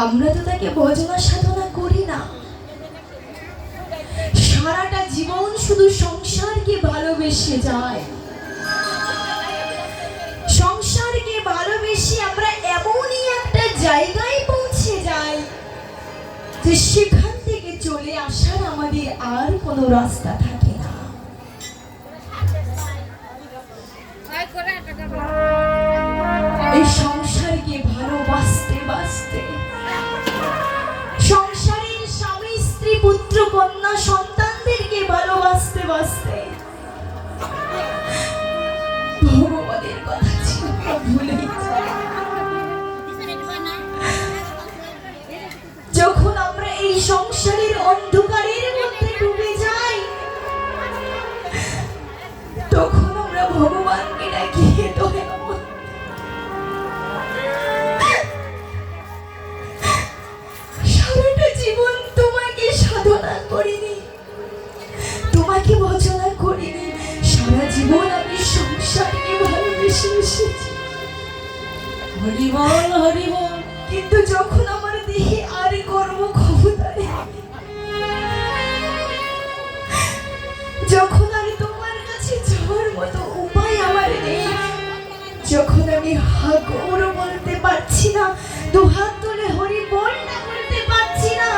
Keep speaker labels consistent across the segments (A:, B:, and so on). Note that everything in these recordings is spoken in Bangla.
A: আমরা তো তাকে ভজনা সাধনা করি না, সারাটা জীবন শুধু সংসারকে ভালোবেসে যায়। সংসারকে ভালোবেসে আমরা এমনই একটা জায়গায় পৌঁছে যাই যে সেখান থেকে চলে আসার আমাদের আর কোনো রাস্তা থাকে না। এই সংসারকে ভালোবাসতে বাসতে, সংসারের স্বামী স্ত্রী পুত্র কন্যা সন্তানদেরকে ভালোবাসতে বাসতে ভগবানের কথা চিন্তা ভুলে যখন আমরা এই সংসারের অন্ধকারের মধ্যে ডুবে যাই, তখন আমরা ভগবানকে ডাকি, সারাটা জীবন তোমাকে সাধনা করিনি, তোমাকে ভজনা করিনি, সারা জীবন আমি সংসারকে ভালোবেসে এসেছি। হরি বল হরি বল। কিন্তু যখন আমার দেহে আর কর্ম ক্ষমতা নেই, যখন আর তোমার কাছে যাওয়ার মতো উপায় আমার নেই, যখন আমি হাগৌর বলতে পারছি না, দুহাত তুলে হরি বল না করতে পারছি না,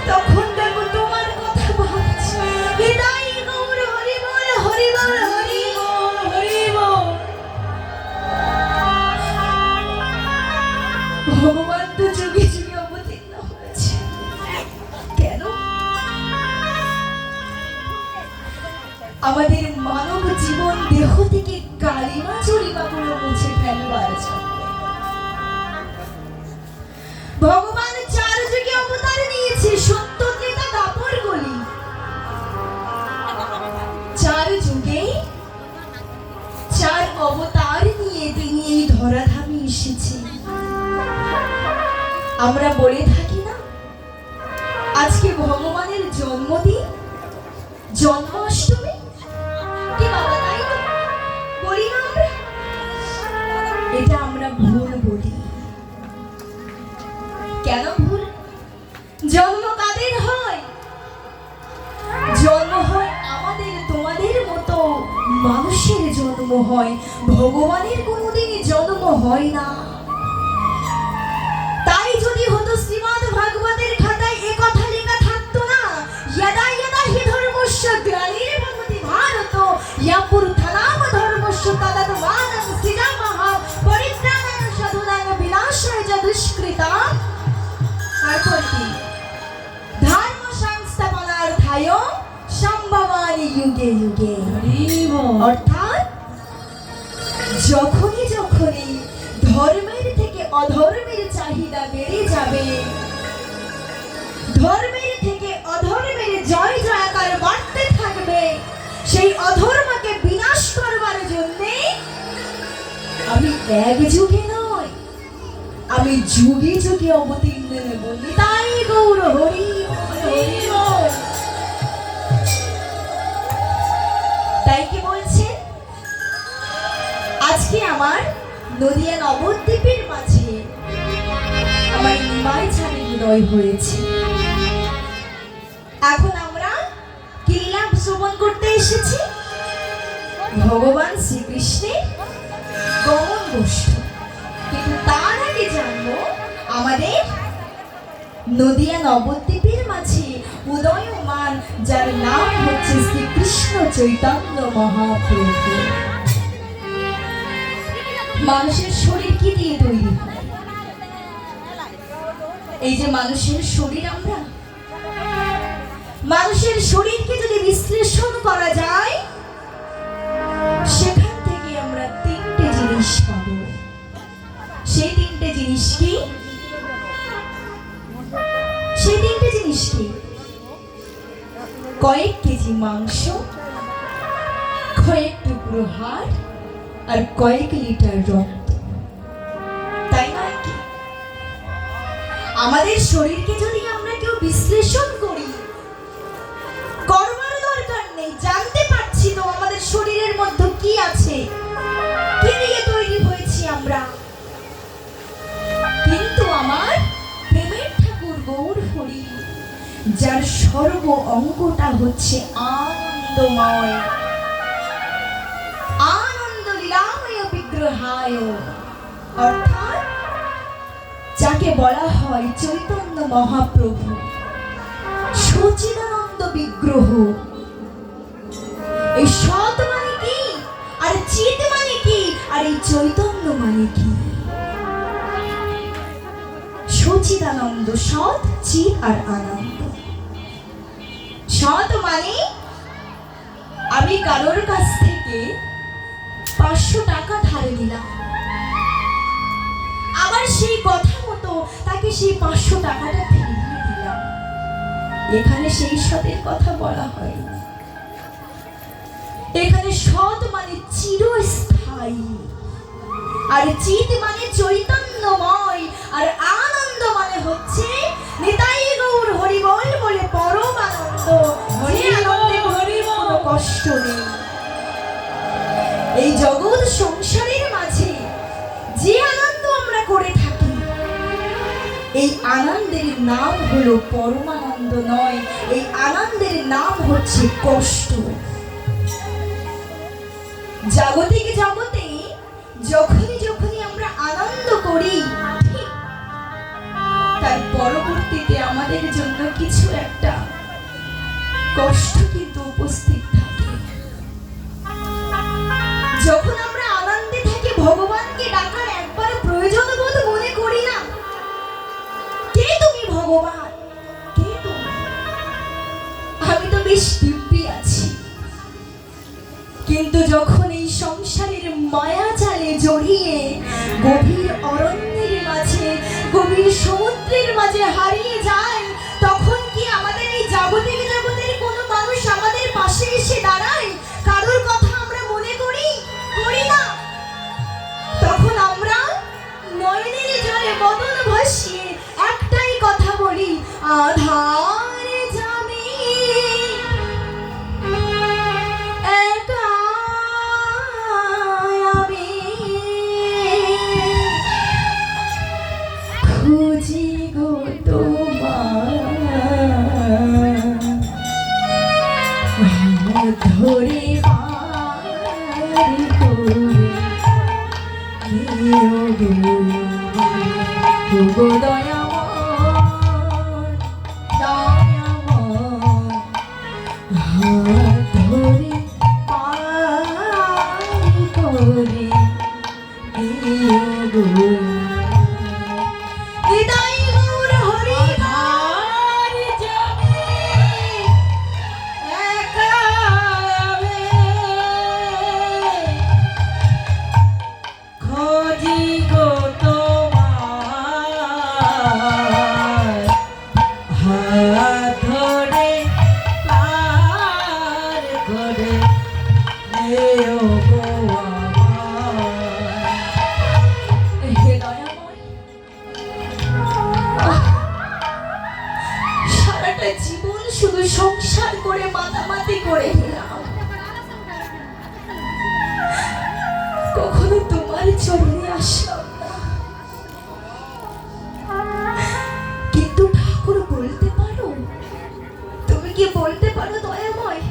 A: তখন দেখো তোমার কথা ভাবছি, হৃদয় গৌর হরি বল হরি বল হরি বল হরি বল। ভগবান তো যুগে যুগে অবতীর্ণ হয়েছে, কেন? আমাদের মানব জীবন দেহ থেকে কালিমা চরিমাগুলো মুছে ফেলবার জন্য ভগবান 4 যুগে অবতার নিয়েছে, সত্য ত্রেতা দাপর কলি। 4 যুগে 4 অবতার নিয়ে তিনি এই ধরাধামে এসেছেন। আমরা বলে থাকি না, আজকে ভগবানের জন্মদিন, জন্মাষ্টমী, কি বাবা তাই না? বলি না আমরা? এটা আমরা ভুল বলি। কেন ভুল? জন্ম কাদের হয়? জন্ম হয় আমাদের তোমাদের মতো মানুষের জন্ম হয়, ভগবানের কোনোদিনই জন্ম হয় না। তাই যদি হতো শ্রীমদ্ ভাগবতের খাতায় এ কথা লেখা থাকতো না, যদা যদা হি ধর্মস্য গ্লানির ভবতি ভারত ইয়াপুরুথানাম ধর্মস্য তদাত্মানং সৃজামহ পরিত্রাণায় সাধুনায় বিনাশায় চ দুষ্কৃতাম। তারপর কি? ধর্ম সংস্থাপনার্থায় সম্ভবামি যুগে যুগে। অর্থাৎ যখনই যখনই ধর্মের থেকে অধর্মের চাহিদা বেড়ে যাবে, ধর্মের থেকে অধর্মের জয় জয়কার বাড়তে থাকবে, সেই অধর্মকে বিনাশ করবার জন্য আমি এক যুগে নয়, আমি যুগে যুগে অবতীর্ণ হব। নিতাই গৌর হরি হরি বল। তাই কি বলছেন? আজকে আমার নদিয়া নবদ্বীপের মাঝে আমার নিমাই ছাড়ে হৃদয় হয়েছে। এখন আমরা কি লাভ শ্রবণ করতে এসেছি? ভগবান শ্রীকৃষ্ণের গমন গোষ্ঠ। কিন্তু তার আগে জানবো আমাদের নদিয়া নবদ্বীপের মাঝে উদয়মান, যার নাম হচ্ছে শ্রীকৃষ্ণ চৈতন্য মহাপ্রভু। মানুষের শরীর কি দিয়ে তৈরি হয়? এই যে মানুষের শরীর, আমরা মানুষের শরীরকে যদি বিশ্লেষণ করা যায়, সেখান থেকে আমরা 3টে জিনিস পাবো। সেই 3টে জিনিস কি? সেই 3টে জিনিস কি? কয়েক কেজি মাংস, কয়েক টুকরো হাড়, আর কয়েক লিটার রক্ত। তাই নয় কি? আমাদের শরীরকে যদি আমরা কেউ বিশ্লেষণ করি, করবার দরকার নেই, জানতে পারছি তো আমাদের শরীরের মধ্যে কি আছে, কি দিয়ে তৈরি হয়েছি আমরা। কিন্তু আমার প্রেমের যার সর্ব অঙ্গটা হচ্ছে আনন্দময়, আনন্দ লীলাময় বিগ্রহায়, অর্থাৎ যাকে বলা হয় চৈতন্য মহাপ্রভু, সচিদানন্দ বিগ্রহ। এই সৎ মানে কি, আর চিৎ মানে কি, আর এই চৈতন্য মানে কি? সচিদানন্দ, সৎ, চিৎ আর আনন্দ। সৎ মানে আমি কারোর কাছ থেকে 500 টাকা ধার নিলাম, আবার সেই কথা মতো তাকে সেই 500 টাকাটা ফিরিয়ে দিলাম। এখানে সেই সতের কথা বলা হয় না। এখানে সৎ মানে চিরস্থায়ী, আর চিৎ মানে চৈতন্যময়, আর আনন্দ মানে হচ্ছে নিতাই গৌর হরি বল বলে পরম আনন্দ। হরি আনন্দে হরি কোনো কষ্ট নেই। এই জগৎ সংসারের মাঝে যে আনন্দ আমরা করে থাকি, এই আনন্দের নাম হলো পরমানন্দ নয়, এই আনন্দের নাম হচ্ছে কষ্ট। জাগতিক জগতে যখনই যখনই আমরা আনন্দ করি, ঠিক তার পরবর্তীতে আমাদের জন্য কিছু একটা কষ্ট কিন্তু উপস্থিত থাকে। যখন আমরা আনন্দে থাকি, ভগবানকে ডাকার একবার প্রয়োজন বোধ মনে করি না। কে তুমি ভগবান, কে তুমি? আমি তো বেশ দিব্যি আছি। কিন্তু যখন এই সংসারের মায়া জালে জড়িয়ে গভীর অরণ্যের মাঝে, গভীর সমুদ্রের মাঝে হারিয়ে যায়, তখন কি আমাদের এই জাগতিক জগতের কোনো মানুষ আমাদের পাশে এসে দাঁড়ায়? কারোর কথা আমরা মনে করি? করি না। তখন আমরা নয়নের জলে বদন ভাসিয়ে একটাই কথা বলি, আধারে যাবে একা আমি, খুঁজি গো তোমার ধরে জীবন শুধু সংসার করে মাতামাতি করে গেলাম, কখনো তোমার চরণে আসলাম না। কিন্তু ঠাকুর বলতে পারো, তুমি কি বলতে পারো দয়াময়,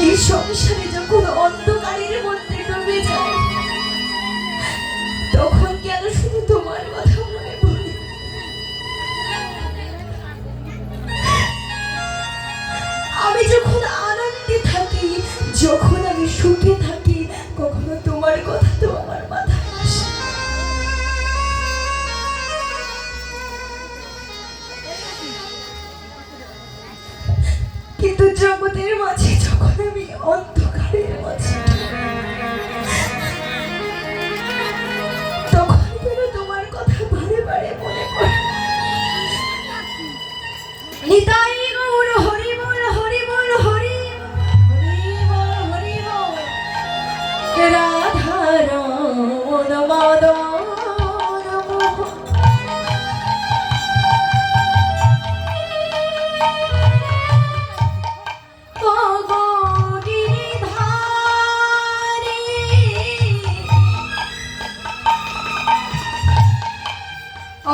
A: এই সংসারে যখন অন্ধকারের মধ্যে ডুবে যায়, তখন কেন শুধু তোমার কথা মনে পড়ে? আমি যখন আনন্দে থাকি, যখন আমি সুখে থাকি, কখনো তোমার কথা তো আমার মাথায় আসে। কিন্তু জগতের মাঝে যখন আমি অন্ধকারের মাঝে, তখন কেন তোমার কথা বারে বারে মনে পড়ে? নিতাই গৌর হরি বল হরি বল হরি, হরি বল হরি বল, রাধা রমণ মদন মোহন, ওগো গিরিধারী,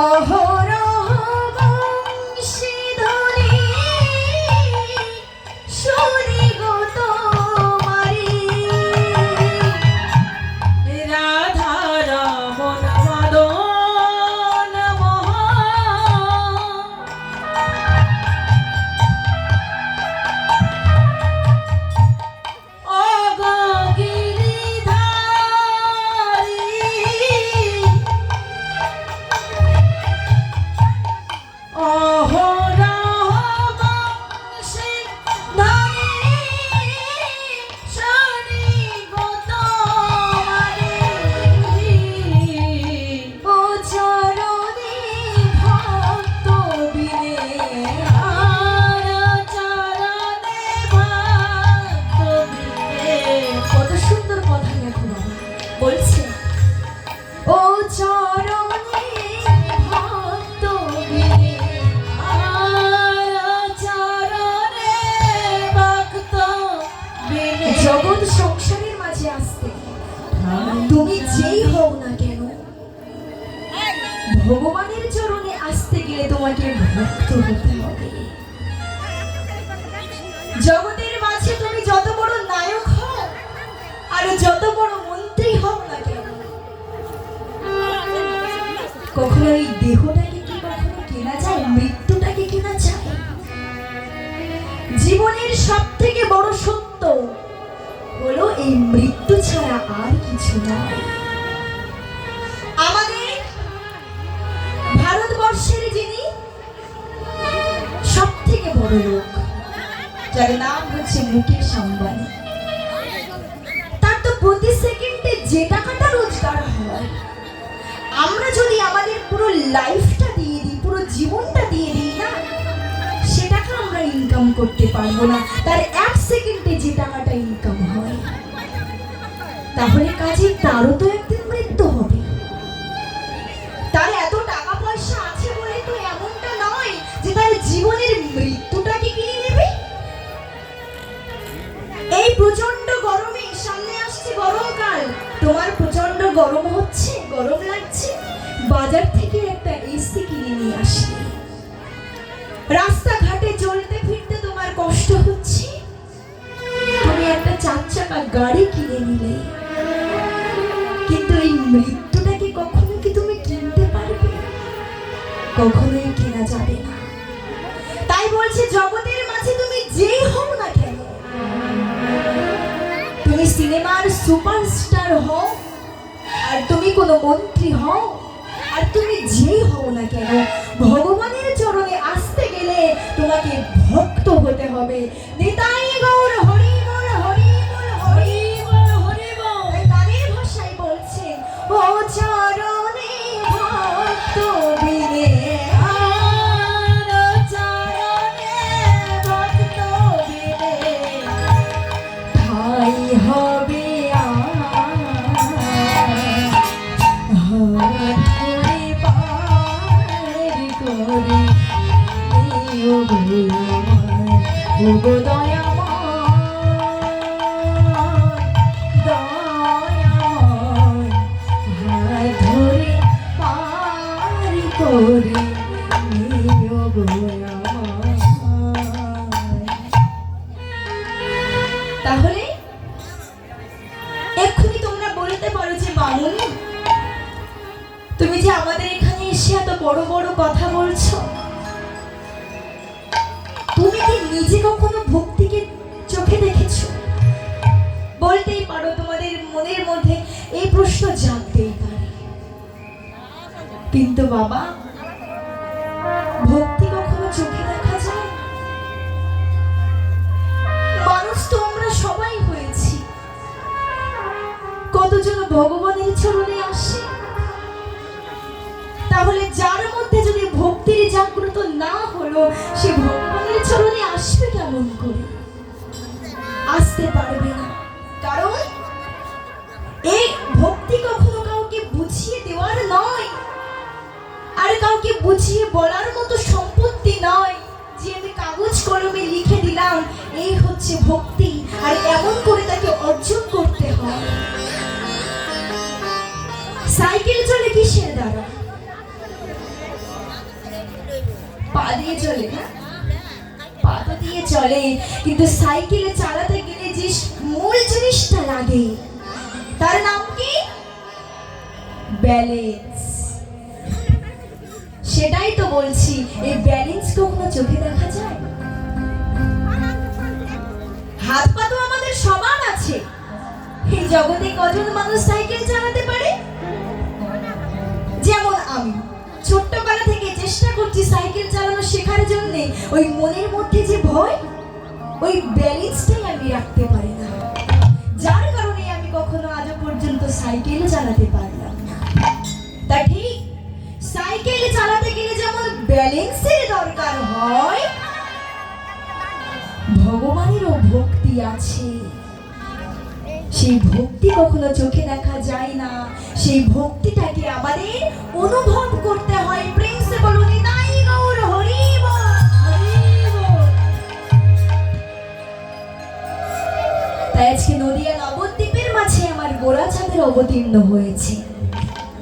A: অহরহ তুমি যেই হও না কেন, ভগবানের চরণে আসতে গেলে তোমাকে ভক্ত হতে হবে। জগতের মাঝে তুমি যত বড় নায়ক হও আর যত বড় মন্ত্রী হও না কেন, কখনো এই দেহটাকে কি কখনো কেনা যায়? মৃত্যুটাকে কেনা যায়? জীবনের সব থেকে বড় সত্য হলো এই মৃত্যু ছাড়া আর কিছু নয়। আমাদের ভারতবর্ষের যিনি সব থেকে বড় লোক, যার নাম হচ্ছে মুকেশ আম্বানি, তার তো প্রতি সেকেন্ডে যে টাকাটা রোজগার হয়, আমরা যদি আমাদের পুরো লাইফটা দিয়ে দিই, পুরো জীবনটা দিয়ে দিই না, সে টাকা আমরা ইনকাম করতে পারবো না। তার এক সেকেন্ডে যে টাকাটা ইনকাম হয়, তাহলে কাজে তারও তো একদিন মৃত্যু হবে। তার এত টাকা পয়সা আছে বলে তো এমনটা নয় যে তার জীবনের মৃত্যুটাকে কিনে নেবে। এই প্রচন্ড গরমে, সামনে আসছে গরমকাল, তোমার প্রচন্ড গরম হচ্ছে, গরম লাগছে, বাজার থেকে একটা এসি কিনে নিয়ে আসলে, রাস্তাঘাটে চলতে ফিরতে তোমার কষ্ট হচ্ছে, তুমি একটা 4 চাকা গাড়ি কিনে নিলে, কিন্তু এই মৃত্যুটাকে কখনো কি তুমি কিনতে পারবে? কখনোই কেনা যাবে না। তাই বলছে জগতের মাঝে তুমি যেই হও না কেন, তুমি সিনেমার সুপারস্টার হও আর তুমি কোনো মন্ত্রী হও আর তুমি যেই হও না কেন, ভগবানের চরণে আসতে গেলে তোমাকে ভক্ত হতে হবে। নিতাই গৌর হরি বল, হরি বল, হরি বল, হরি বল। গানের ভাষায় বলছে, ও চরণে ভক্ত বিনে, চরণে ভক্ত বিনে ঠাই হবে তাহলে এক্ষুনি তোমরা বলতে পারো যে মামুনি, তুমি যে আমাদের এখানে এসে এত বড় বড় কথা বলছো, তুমি কি নিজে কখনো ভক্তিকে চোখে দেখেছো? বলতেই পারো, তোমাদের মনের মধ্যে এই প্রশ্ন জাগতেই পারে। কিন্তু বাবা, ভক্তি কখনো চোখে দেখা যায়? মানুষ তো আমরা সবাই হয়েছি, কতজন ভগবানের চরণে আসে, তাহলে যার মধ্যে যদি ভক্তির জাগ্রত না হলো, সে ভগবানের চরণে আসবে কেমন করে? আসতে পারবে না। কারণ এই ভক্তি কখনো কাউকে বুঝিয়ে দেওয়ার নয়, আর কাউকে বুঝিয়ে বলার মতো সম্পত্তি নয় যে আমি কাগজ কলমে লিখে দিলাম এই হচ্ছে ভক্তি, আর এমন করে তাকে অর্জন করতে হয়। সাইকেল চলে কিসের দ্বারা? পা দিয়ে চলে না? পা তো দিয়ে চলে, কিন্তু সাইকেলে চালাতে গেলে যে মূল জিনিসটা লাগে, তার নাম কি? ব্যালেন্স। সেটাই তো বলছি, এই ব্যালেন্স কখনো চোখে দেখা যায়? হাত পা তো আমাদের সমান আছে, এই জগতে কজন মানুষ সাইকেল চালাতে পারে? যেমন আমি ছোট্টবেলা থেকে চেষ্টা করছি সাইকেল চালানো শেখার জন্য, ওই মনের মধ্যে যে ভয়, ওই ব্যালেন্সটাই আমি রাখতে পারি না, যার কারণে আমি কখনো আজ পর্যন্ত সাইকেল চালাতে পারলাম না। তা ঠিক সাইকেল চালাতে গেলে যেমন ব্যালেন্সের দরকার হয়, ভগবানেরও ভক্তি আছে। সেই ভক্তি কখনো চোখে দেখা যায় না, সেই ভক্তিটাকে আমাদের অনুভব করতে হয়। প্রেম সে বলুন নিতাই গৌর হরি বল, হরি বল। তাই আজকে নদিয়া নবদ্বীপের মাঝে আমার মোরা চাঁদের অবতীর্ণ হয়েছে।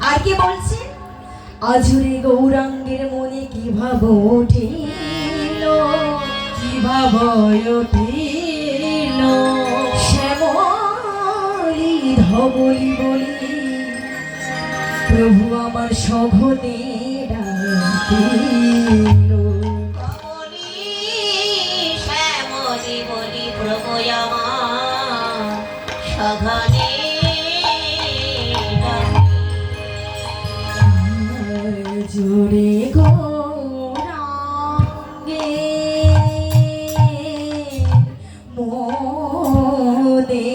A: আর কে বলছে? আজুরে গৌরাঙ্গের মনে কি ভাব উঠিল,
B: কি ভাব উঠিল,
A: শ্যামলি ধবলি বলি প্রভু আমার সঘনে ডাকিল।
B: শ্যামলি বলি প্রভু আমার সঘনে
A: জুড়ে গৌরাঙ্গে মনে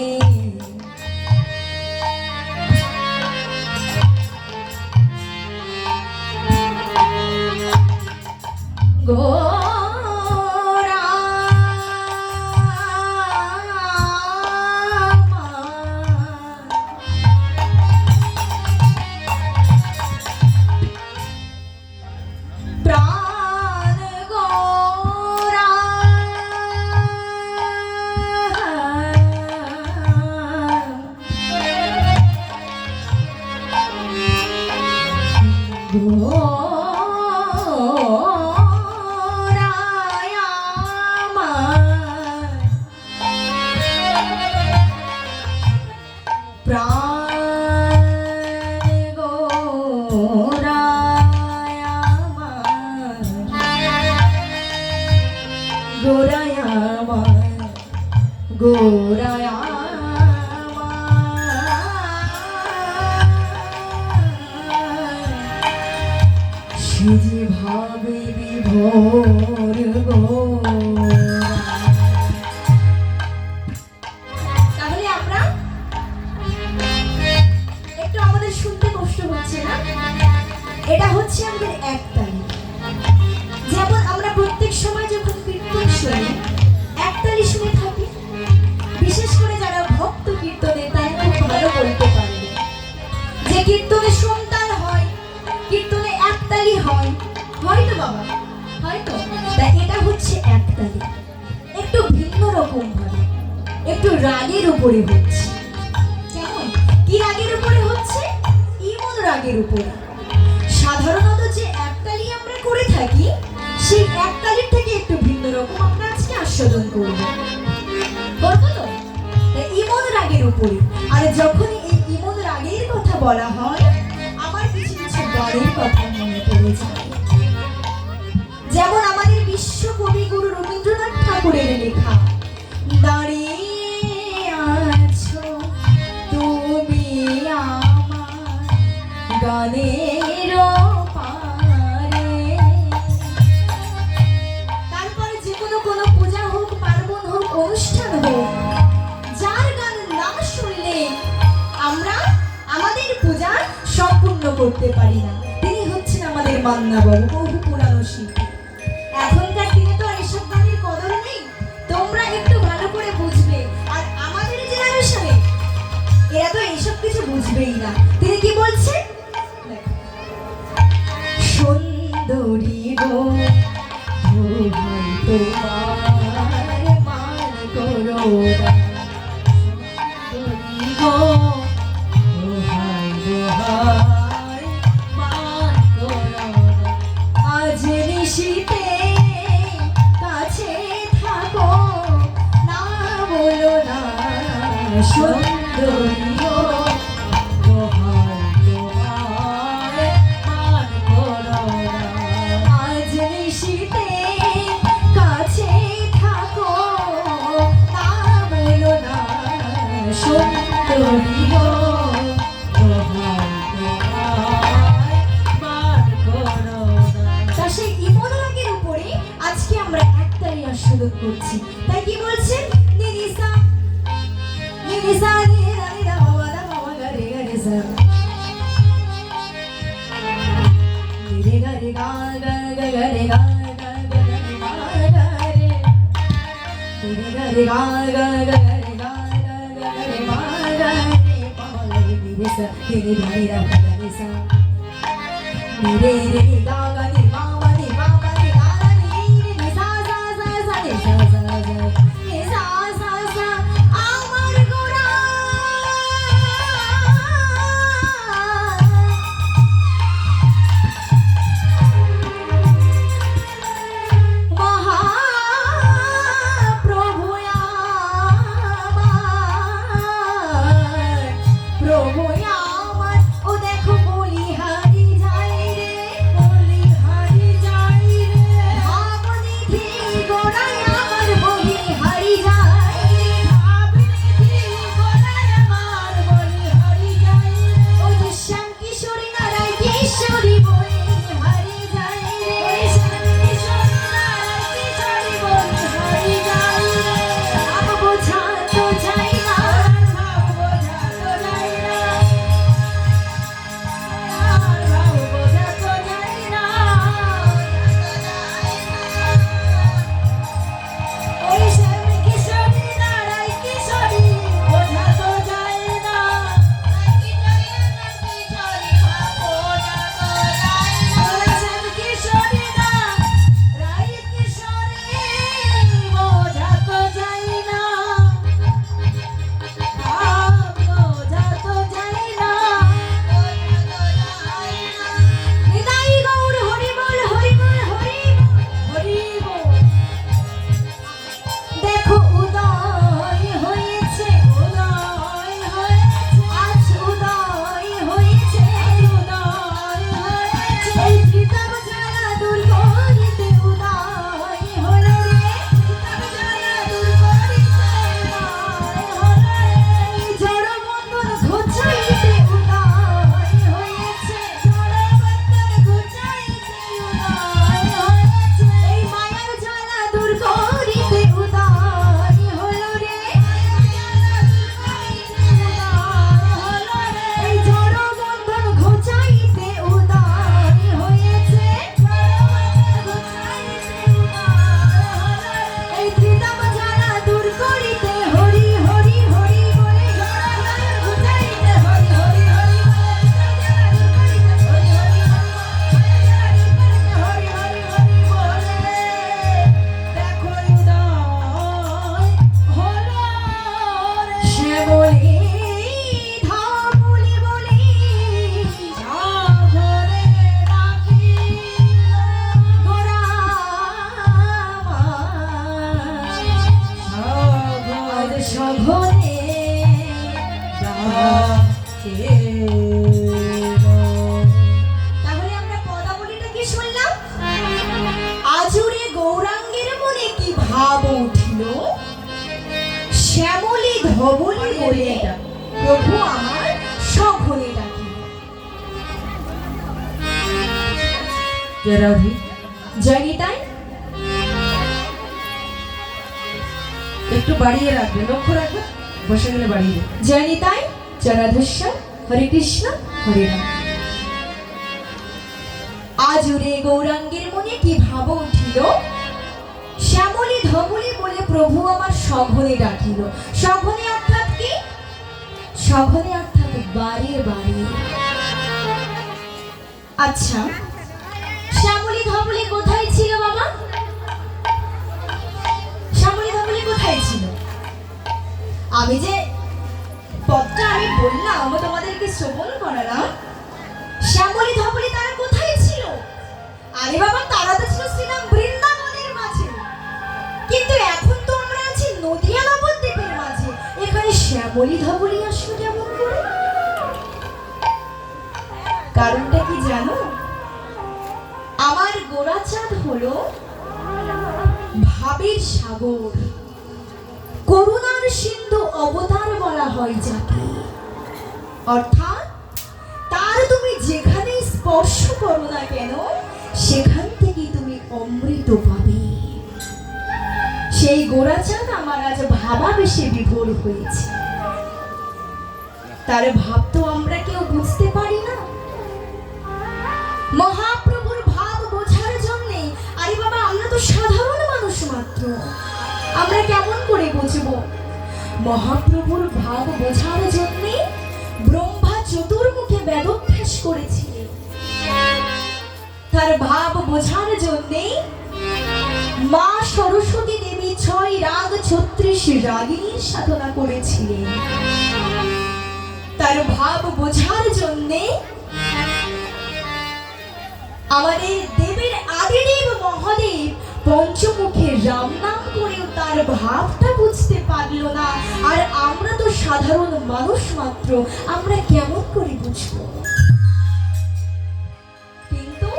A: গোরায়া সে যে ভাবে বিভোর তাহলে আমরা একটু আমাদের শুনতে কষ্ট হচ্ছে না? এটা হচ্ছে আমাদের একতালি। যেমন আমরা প্রত্যেক সময় যখন কীর্তন শুনি একতালি শুনে থাকি। বিশেষ করে যারা ভক্ত কীর্তনে তারা খুব ভালো বলতে পারবে যে কীর্তনে সন্তান হয়, কীর্তনে একতালি হয়, হয়তো বাবা হয়তো। তাই এটা হচ্ছে একতালি, একটু ভিন্ন রকম ভাবে, একটু রাগের উপরে হচ্ছে। কেমন? কি রাগের উপরে হচ্ছে? ইমন রাগের উপরে। সাধারণত যে একতালি আমরা করে থাকি সেই একতালির থেকে একটু ভিন্ন রকম আমরা আজকে আস্বাদন করবো। করবো তো? ইমন রাগের উপরে। আর যখন এই ইমন রাগের কথা বলা হয় আমার কিছু কিছু গানের কথা মনে পড়ে যায়। যেমন আমাদের বিশ্বকবি গুরু রবীন্দ্রনাথ ঠাকুরের লেখা দাঁড়িয়ে আছো তুমি আমার গানের পারে। তারপরে যে কোনো পূজা হোক, পার্বণ হোক, অনুষ্ঠান হোক, যার গান না শুনলে আমরা আমাদের পূজা সম্পূর্ণ করতে পারি না, তিনি হচ্ছেন আমাদের মান্না বাবু, বহু পুরানো শিল্পী। এখনকার দিনে তো এসব গানের কদর নেই, তোমরা একটু ভালো করে বুঝবে। আর আমাদের জেনারেশনে এরা তো এইসব কিছু বুঝবেই না। তিনি কি বলছেন? সুন্দরী গো দোহাই তোমার মান করো না, সুন্দরী গো দোহাই দোহাই মান করো না, আজ নিশিতে কাছে থাকো না বলো না, সুন্দরী গো দোহাই দোহাই মান করো না, আজ নিশিতে কাছে থাকো না বলো না, সুন্দরী গো দোহাই দোহাই মান করো না। তা সেই ইমন রাগের উপরে আজকে আমরা একতালি আস্বাদন করছি। তাই কি বলছেন? নিনিসা নিনিসা নিরা নিরা বাবা দা বাবা গরে গরে সা নিরে গরে গা গা গা গরে গা গা গা গরে মা গরে নিরে গরে গা গা গা গরে গা গা গা গরে মা গরে বাবা গরে নিরে সা নিরে নিরা গরে সা নিরে রে গা গা নি বাবা নি বাবা নি গা গা নি নি সা সা সা সা নি সা সা সা নি সা সা সা আমার গোরা ধবলি বলে প্রভু আমার সঘনে ডাকি।
B: জয়রাধি
A: জয় নিতাই।
B: একটু বাড়িয়ে রাখবে, লক্ষ্য রাখবে, বসে গেলে বাড়িয়ে দেবে।
A: জয় নিতাই। জয় রাধেশ্বর। হরে কৃষ্ণ হরে রাম। আজ রে গৌরাঙ্গের মনে কি ভাব উঠিল, শ্যামলী ধবলি বলে প্রভু আমার সঘনে ডাকিল। সঘনে অর্থাৎ কি? সঘনে অর্থাৎ বারে বারে। আচ্ছা, শ্যামলী ধবলি কোথায় ছিল বাবা? শ্যামলী ধবলি কোথায় ছিল? আমি যে পদটা আমি বললাম তোমাদেরকে শ্রবণ করালাম, শ্যামলী ধবলি তারা কোথায় ছিল? আরে বাবা, তারা তো ছিল শ্রীরাম বৃন্দাবনের মাঝে। কিন্তু এখন তো আমরা আছি নদিয়া নবদ্বীপের মাঝে, এখানে শ্যামলী ধবলি আসলো কেমন করে? কারণটা কি জানো? আমার গোরাচাঁদ হলো ভাবের সাগর, করুণার সিন্ধু অবতার বলা হয় যাকে। অর্থাৎ তার তুমি যেখানে স্পর্শ করো না কেন, সেখান থেকে তুমি অমৃত পাবে। সেই গোরাচাঁদ আমার আজ ভাবাবেশে বিভোর হয়েছে। তার ভাব তো আমরা কেউ বুঝতে পারি না। মহাপ্রভুর ভাব বোঝার জন্যে, আরে বাবা আমরা তো সাধারণ মানুষ মাত্র, আমরা কেমন করে বুঝবো? মহাপ্রভুর ভাব বোঝার জন্যে ব্রহ্মা চতুর্মুখে বেদোপদেশ করেছিলেন। তার ভাব বোঝার জন্যে মা সরস্বতী দেবী 6 রাগ 36 রাগিনীর সাধনা করেছিলেন। তার ভাব বোঝার জন্যে আমাদের দেবের আদিদেব মহাদেব পঞ্চমুখে রাম নাম করেও তার ভাবটা বুঝতে পারল না। আর আমরা তো সাধারণ মানুষ মাত্র, আমরা কেমন করে বুঝবো? কিন্তু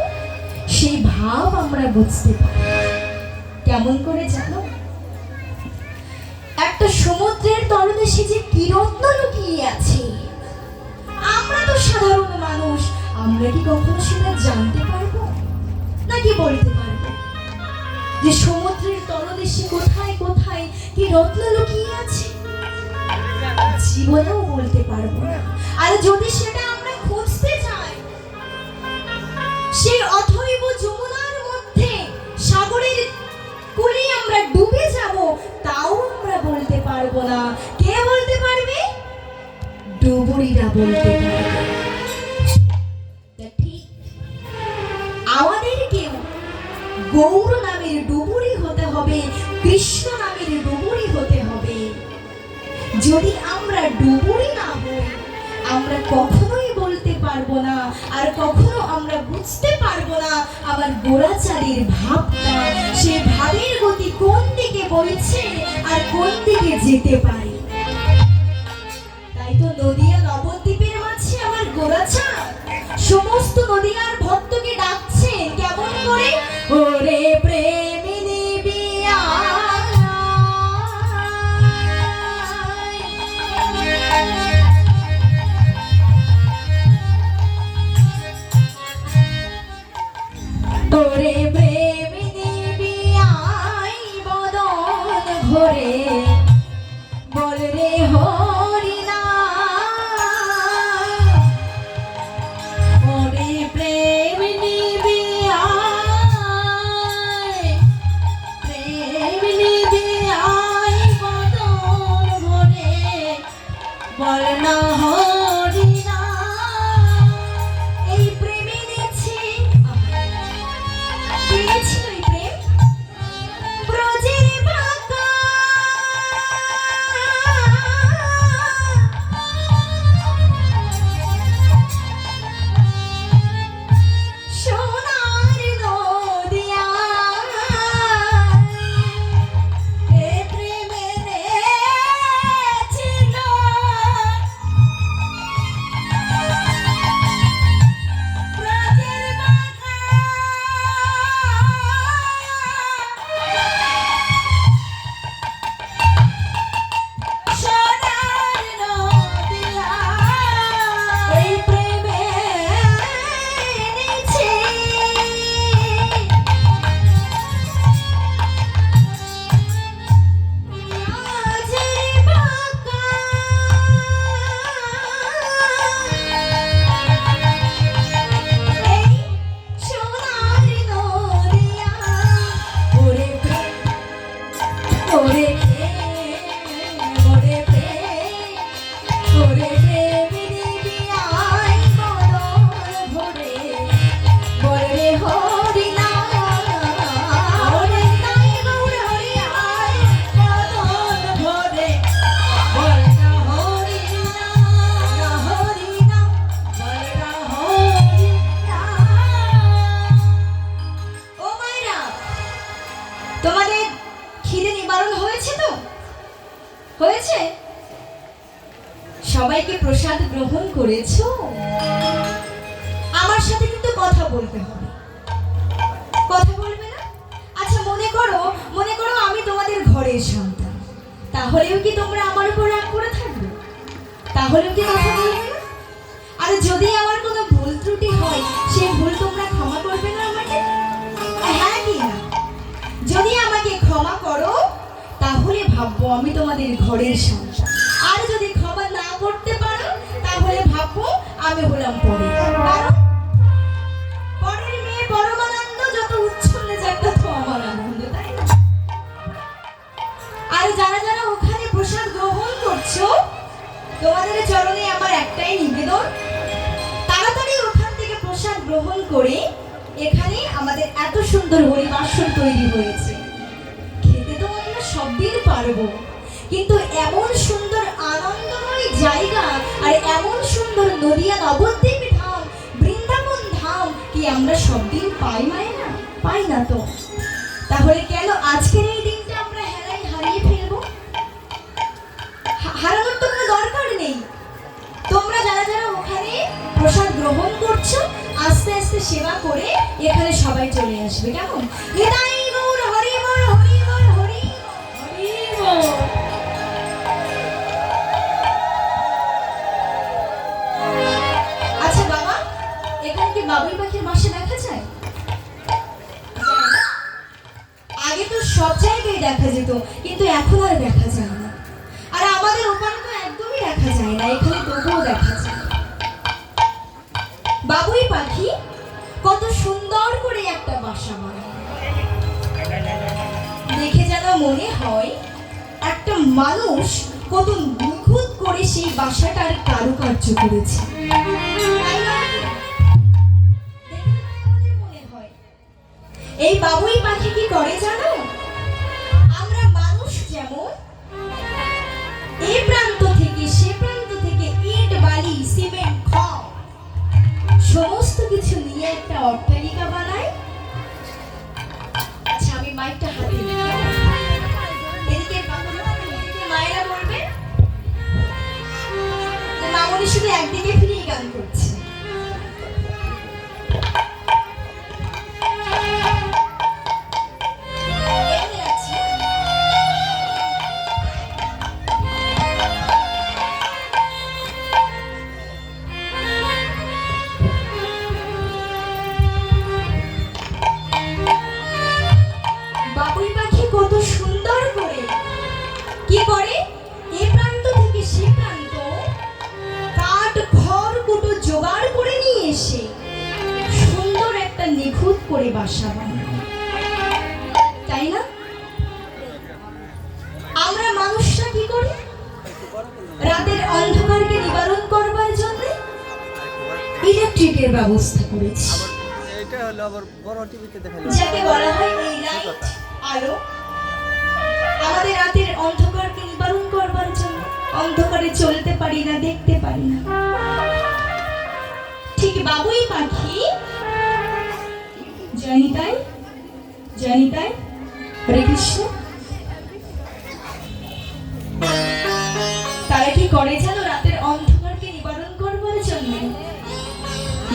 A: সেই ভাব আমরা বুঝতে পারি কেমন করে জানো? একটা সমুদ্রের তলদেশে যে কি রত্ন লুকিয়ে আছে, আমরা তো সাধারণ মানুষ, আমরা কি কখনো সেটা জানতে পারবো নাকি বলতে পারবো যে সমুদ্রের তলদেশে কোথায় কোথায় কি রত্ন লুকিয়ে আছে? জীবনেও বলতে পারবো না। আর যদি সেটা আমরা খুঁজতে যাই, সেই অথৈব যমুনার মধ্যে সাগরের কুলে আমরা ডুবে যাব, তাও আমরা বলতে পারবো না। কে বলতে পারবে? ডুবুরিরা বলতে পারবে। ঠিক আমাদেরকেও গৌর নামের ডুবুরি হতে হবে, কৃষ্ণ নামের ডুবুরি হতে হবে। যদি আমরা ডুবুরি না হই, আমরা কখনোই বলতে পারবো না, আর কখনো আমরা বুঝতে পারবো না আমার গোরাচারীর ভাবটা, সে ভাবের গতি কোন দিকে বইছে আর কোন দিকে যেতে পারে। তাই তো নদিয়া নবদ্বীপের মাঝে আমার গোরাচাঁদ সমস্ত নদিয়ার ভক্তকে ডাকছেন কেমন করে? ওরে প্রেমিনী বিয়া, ওরে প্রেমিনী বিয়াই বদন ভরে বল রে হরিনা, ওরে প্রেমিনী বিয়াই, প্রেমিনী বিয়াই বদন ভরে বল না হরিনা। এই প্রেমে নেছে করেছো? আমার সাথে কিন্তু কথা বলতে হবে। কথা বলবে না? আচ্ছা মনে করো আমি তোমাদের ঘরের সন্তান, তাহলেও কি তোমরা আমার উপর রাগ করে থাকবে? তাহলেও কি কথা বলবে না? আর যদি আমার কোনো ভুল ত্রুটি হয়, সেই ভুল তোমরা ক্ষমা করবে না আমাকে? হ্যাঁ কি না? যদি আমাকে ক্ষমা করো তাহলে ভাববো আমি তোমাদের ঘরের সন্তান, আর যদি ক্ষমা না করতে পারো তাহলে ভাববো আমি হলাম পরের। কারণ পরের মেয়ে বড় আনন্দ, যত উচ্ছন্নে যাকটা তো আমার আনন্দ, তাই না? আর যারা যারা ওখানে প্রসাদ গ্রহণ করছো, তোমাদের চরণে আমার একটাই নিবেদন, তাড়াতাড়ি ওখান থেকে প্রসাদ গ্রহণ করে এখানে আমাদের এত সুন্দর হরিবাসর তৈরি হয়েছে, খেতে তো আমরা সব দিন পারবো, কিন্তু এমন সুন্দর আনন্দময় জায়গা আর এমন সুন্দর নদিয়া নবদ্বীপ ধাম, বৃন্দাবন ধাম কি আমরা সব দিন পাই না? পাই না তো। তাহলে কেন আজকের এই দিনটা আমরা হেলায় হারিয়ে ফেলবো? হারানোর তো কোনো দরকার নেই। তোমরা যারা যারা ওখানে প্রসাদ গ্রহণ করছো, আস্তে আস্তে সেবা করে এখানে সবাই চলে আসবে, কেমন? নিতাই গৌর হরি বল, হরি বল, হরি হরি বল। আচ্ছা বাবা, এখানে কি বাবুই পাখির বাসা দেখা যায়? আগে তো সব জায়গায় দেখা যেত, কিন্তু এখন আর দেখা যায় না। আর আমাদের ওখানে তো একদমই দেখা যায় না, এখানে তবুও দেখা যায়। বাবুই পাখি কত সুন্দর করে একটা বাসা বানায়, দেখে যেন মনে হয় একটা মানুষ কত নিখুঁত করে সেই বাসাটার কারুকার্য করেছে। এই বাবুই পাখি কি করে জানো? আমরা মানুষ যেমন এই প্রান্ত থেকে সে প্রান্ত থেকে ইট বালি সিমেন্ট খড় সমস্ত কিছু নিয়ে একটা অট্টালিকা বানাই। আচ্ছা আমি মাইকটা হাতে নিই, এদিকে মায়েরা বলবে মামনি শুধু একদিকে ফিরেই গান করছে। বাবুই পাখি কত সুন্দর করে কি করে, এ প্রান্ত থেকে সে প্রান্ত কাঠ খড় কুটো জোগাড় করে নিয়ে এসে সুন্দর একটা নিখুঁত করে বাসা বানায়, তাই না? আমরা মানুষরা কি করি? রাতের অন্ধকারকে নিবারণ করবার জন্য ইলেকট্রিকের ব্যবস্থা করেছি, যাকে বলা হয় এই লাইট আলো। আমাদের রাতের অন্ধকারকে নিবারণ করবার জন্য, অন্ধকারে চলতে পারি না, দেখতে পারি না। ঠিক বাবুই পাখি জানি তাই হরে কৃষ্ণ, তারা কি করে জানো? রাতের অন্ধকারকে নিবারণ করবার জন্য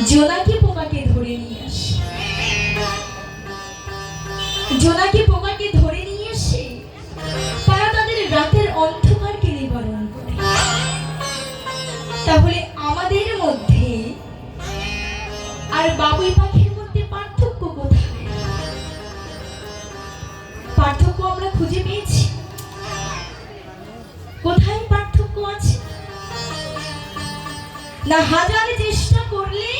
A: জোনাকি পোকাকে ধরে নিয়ে আসে। জোনাকি পোকাকে ধরে নিয়ে এসে তারা তাদের রাতের অন্ধকারকে নিবারণ করে। তাহলে আমাদের মধ্যে আর বাবুই পাখির মধ্যে পার্থক্য কোথায়? পার্থক্য আমরা খুঁজে পেয়েছি? কোথায় পার্থক্য আছে? না হাজার চেষ্টা করলে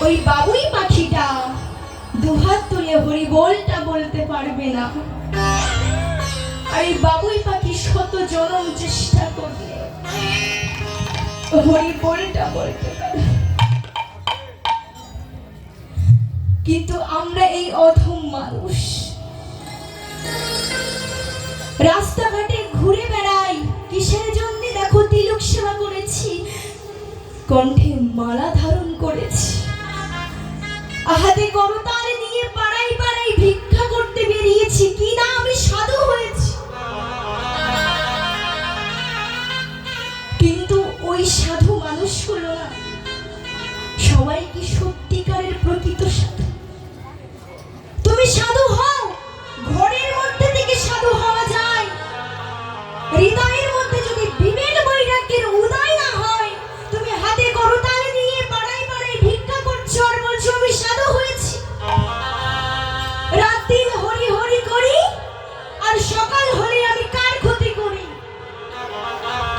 A: ওই বাবুই পাখিটা দুহাত তুলে হরি বলটা বলতে পারবে না, আর এই বাবুই পাখি শত জনম চেষ্টা করলে হরি বলটা বলতে পারবে। কিন্তু আমরা এই অধম মানুষ রাস্তাঘাটে ঘুরে বেড়াই কিসের জন্য? দেখো তিলক সেবা করেছি, কণ্ঠে মালা ধারণ করেছি, হাতে করতাল নিয়ে পাড়ায় পাড়ায় ভিক্ষা করতে বেরিয়েছি, কি না আমি সাধু হয়েছি। কিন্তু ওই সাধু সবাই কি সত্যিকারের প্রকৃত সাধু? তুমি সাধু হও, ঘরের মধ্যে থেকে সাধু হওয়া যায়। হৃদয়ের মধ্যে যদি বিবেক বৈরাগ্যের উদয় না হয়, তুমি হাতে করতাল নিয়ে পাড়ায় পাড়ায় ভিক্ষা করছো আর বলছো আমি সাধু হয়েছি। রাত দিন হরি হরি করি আর সকাল হলে আমি কার ক্ষতি করি।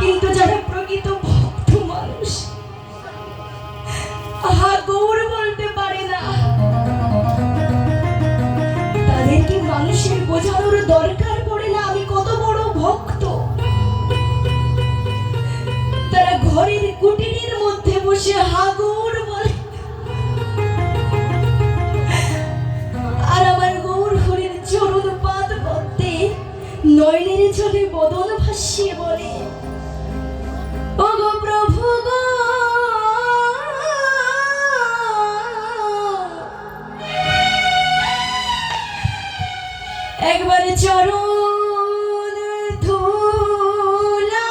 A: কিন্তু যারা প্রকৃত ভক্ত মানুষ, আহা গৌর বলতে পারে না, তাদের কি মানুষের বোঝানোর দরকার পড়ে না আমি কত বড় ভক্ত। তারা ঘরের কুটিরের মধ্যে বসে হা গৌর বলে, আর আমার গৌর হরির চরণ পাদ পদ্মে নয়নের জলে বদন ভাসিয়ে বলে, ওগো প্রভু গো, একবার চরণ ধুলা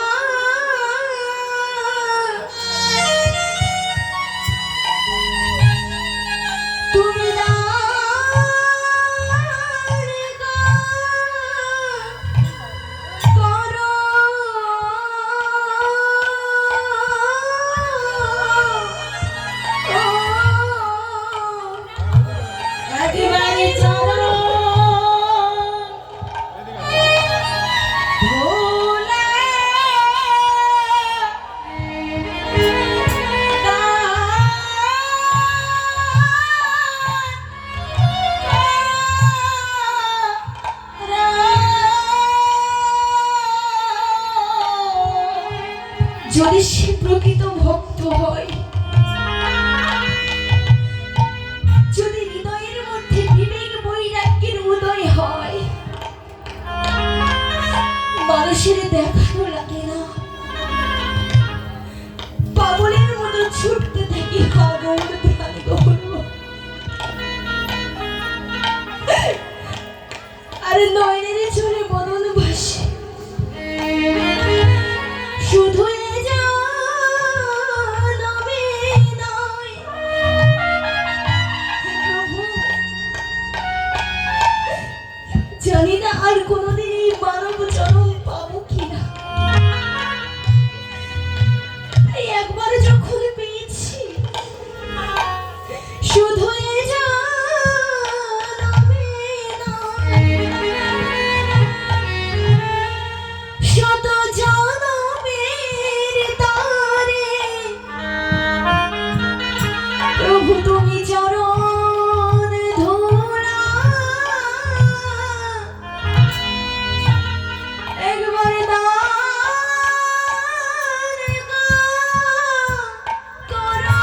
A: তুমি দান করো। একেবারে চরণ যদি সে প্রকৃত ভক্ত হয়, যদি হৃদয়ের মধ্যে বিবেক বৈরাগ্যের উদয় হয়, মানুষের দেখানো লাগে না, পাগলের মতো ছুটতে থাকি হা গৌর ধ্যান গৌর। আর নয়নের চলে বদন ভাসে, শুধু জানি না আর কোনোদিন এই মানব জন্ম পাবো কিনা। একবার যখন পেয়েছি, শুধু শত জনমের তারে প্রভু তুমি চরণ ধুলা একবার দান করো।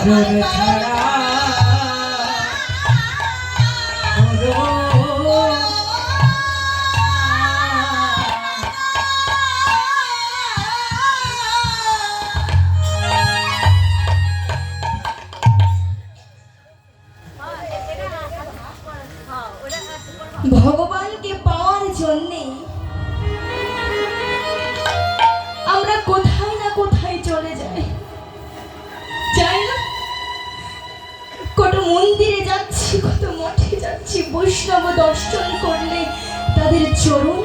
B: চরণ ছাড়া
A: ভগবানকে পাওয়ার জন্যে আমরা কোথায় না কোথায় চলে যাই, যাই না? কত মন্দিরে যাচ্ছি, কত মঠে যাচ্ছি, বৈষ্ণব দর্শন করলে তাদের চরণ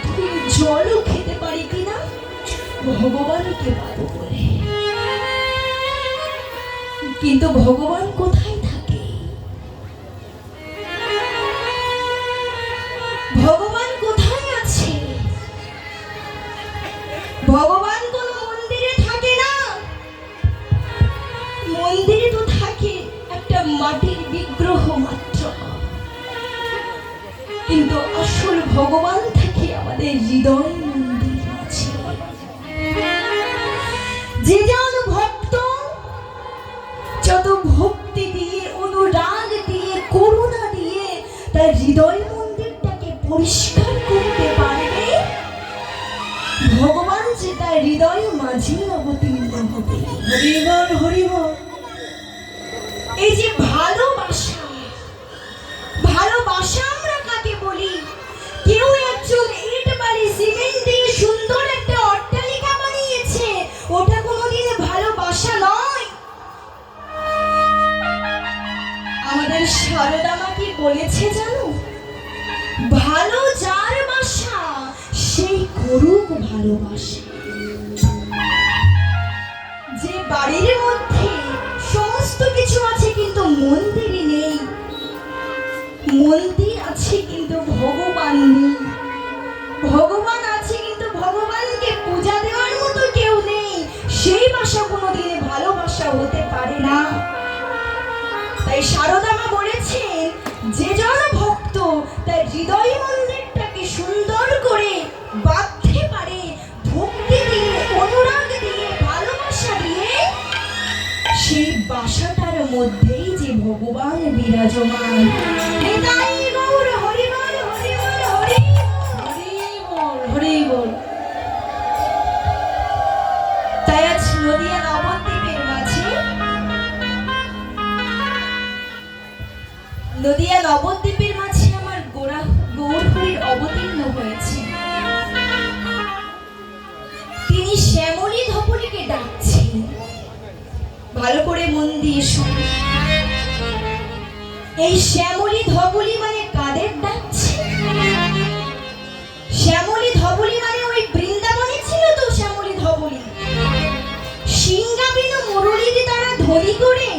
A: ধুয়ে জলও খেতে পারি কিনা ভগবানকে পাবো বলে। কিন্তু ভগবান কোথায় থাকে? ভগবান কোথায় আছে? ভগবান কোন মন্দিরে থাকে না। মন্দিরে তো থাকে একটা মাটির বিগ্রহ মাত্র, কিন্তু আসল ভগবান থাকে আমাদের হৃদয় মন্দির আছে। যে জন ভক্ত যত ভক্তি দিয়ে, অনুরাগ দিয়ে, করুণা দিয়ে তার হৃদয় মন্দিরটাকে পরিষ্কার করতে পারবে, ভগবান যে তার হৃদয় মাঝে অবতীর্ণ হবে।
B: হরিবল হরিবল।
A: এই যে ভালোবাসা, ভালোবাসা আমরা কাকে বলি? কেউ একজন ইট বালি সিমেন্ট দিয়ে সুন্দর একটা অট্টালিকা বানিয়েছে, ওটা কোনোদিন ভালোবাসা নয়। আমাদের সারদা মা কি বলেছে জানো? ভালো যার বাসা সেই করুক ভালোবাসা। যে বাড়ির মধ্যে সমস্ত কিছু আছে কিন্তু মন্দিরে নেই, মন্দির আছে কিন্তু ভগবান নেই, ভগবান আছে কিন্তু ভগবানকে পূজা দেওয়ার মতো কেউ নেই, সেই বাসা কোনোদিন ভালোবাসা হতে পারে না। তাই সারদা মা বলেছেন, যে জন ভক্ত তার হৃদয় মন্দিরটাকে সুন্দর করে বাঁধতে পারে ভক্তি দিয়ে, অনুরাগ দিয়ে, ভালোবাসা দিয়ে, সেই বাসাটার মধ্যেই যে ভগবান বিরাজমান। নিতাই গৌর হরিবল হরিবল হরিবল হরিবল। তাই আজ নদিয়া নবদ্বীপের মাঝে, নদিয়া নবদ্বীপের মাঝে আমার গৌরহরির অবতীর্ণ হয়েছে। তিনি শ্যামলী ধবলীকে ডাকছেন। ভালো করে মন দিয়ে শুনুন। এই শ্যামলী ধবলী মানে কাদের ডাকছে? শ্যামলী ধবলী মানে ওই বৃন্দাবনে ছিল তো শ্যামলী ধবলী, সিংহাবিন মুরলীর দ্বারা ধ্বনি করে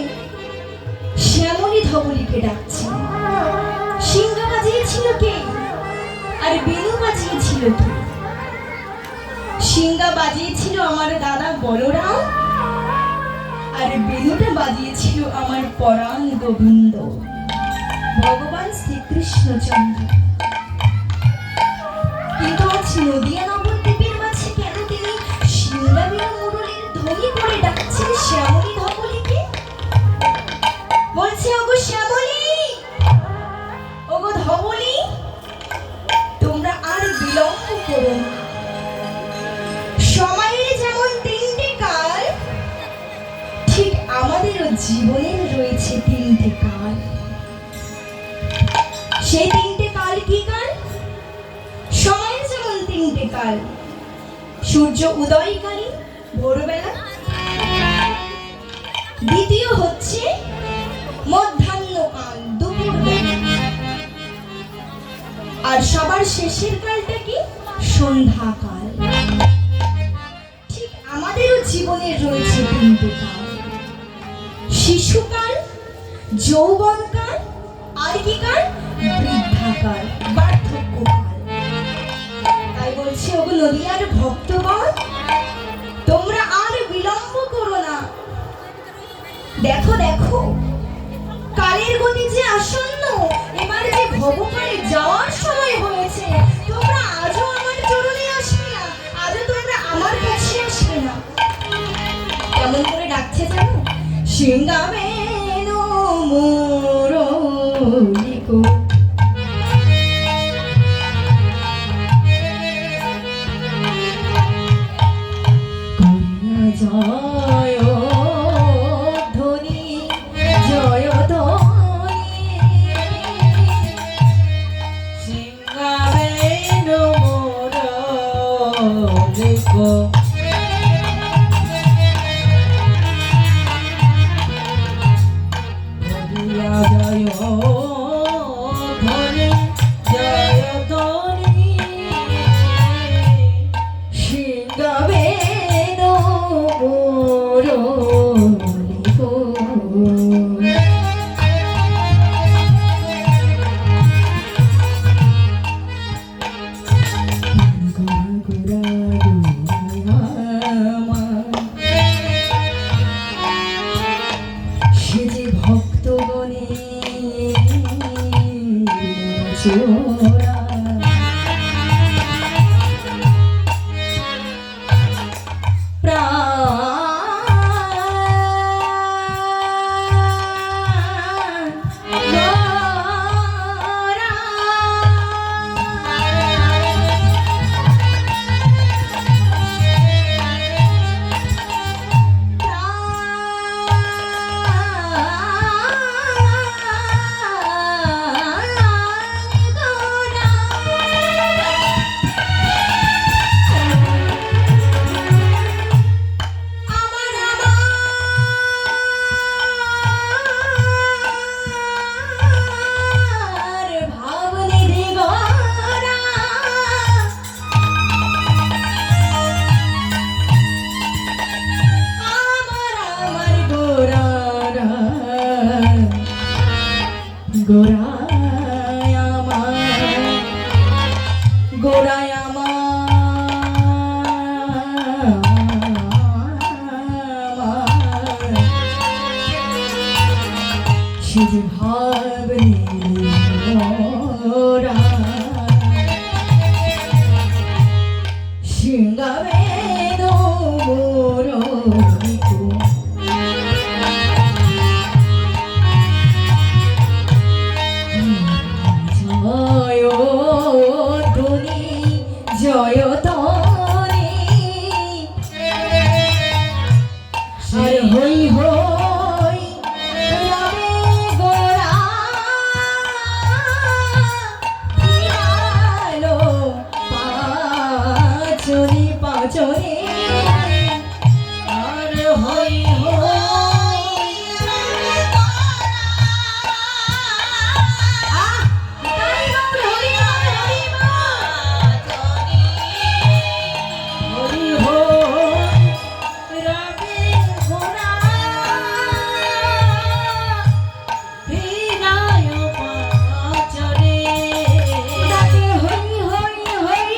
A: শ্যামলী ধবলীকে ডাকছে। সিংহা বাজিয়েছিল কে আর বেনু বাজিয়েছিল কে? সিংহা বাজিয়েছিল আমার দাদা বলরাম, আর বেনুটা বাজিয়েছিল আমার পরাণ গোবিন্দ ভগবান শ্রীকৃষ্ণচন্দ্র। কিন্তু আজ নদিয়া নবদ্বীপের মাঝে কেন তিনি সিংহাবিন মুরলীর ধ্বনি করে ডাকছেন শ্যামলী ধবলীকে? বলছে, ওগো শ্যামলী, ওগো ধবলী, তোমরা আর বিলম্ব করো না। সময়ের যেমন তিনটে কাল, ঠিক আমাদেরও জীবনের রয়েছে তিনটে কাল। সেই তিনটে কাল কি কাল? সময়ের যেমন তিনটে কাল, সূর্য উদয়কালী ভোরবেলা, দ্বিতীয় হচ্ছে মধ্যাহ্নকাল দুপুরবেলা, আর সবার শেষের কালটা কি? সন্ধ্যাকাল। ঠিক আমাদেরও জীবনের রয়েছে তিনটে কাল, শিশুকাল, যৌবনকাল, আর কি কাল? বৃদ্ধাকাল, বার্ধক্যকাল। তাই বলছে, ওগো নদিয়ার ভক্তগণ, তোমরা আর বিলম্ব করো না। দেখো দেখো, কালের গতি যে আসন্ন, এবার যে ভবকালে যাওয়ার সময় হয়েছে। তোমরা আজও আমার চরণে আসবে না, আজও তোমরা আমার কাছে আসবে না। কেমন করে ডাকছে জানো? সিঙ্গামেনো মুরলিকো করিয়া জয় ধ্বনি জয় ধ্বনি
B: সিঙ্গারেনো মুরলিকো জয় ধ্বনি জয় ধ্বনি
A: সিঙ্গামেনো মুরলিকো সে যে ভক্তগণে চোরা প্রাণ গোরায় আমার গোরায় আমার সে যে ভাবনে মোরা সিঙ্গামেনো মুরলিকো জয় ধ্বনি জয় ধ্বনি আর হই হই রামে গোরা আলো পাচনি পাচনি
B: আর হই হই হরি হরি রামে ঘোড়া হীরায় পাচরে
A: ডাকে হই হই হই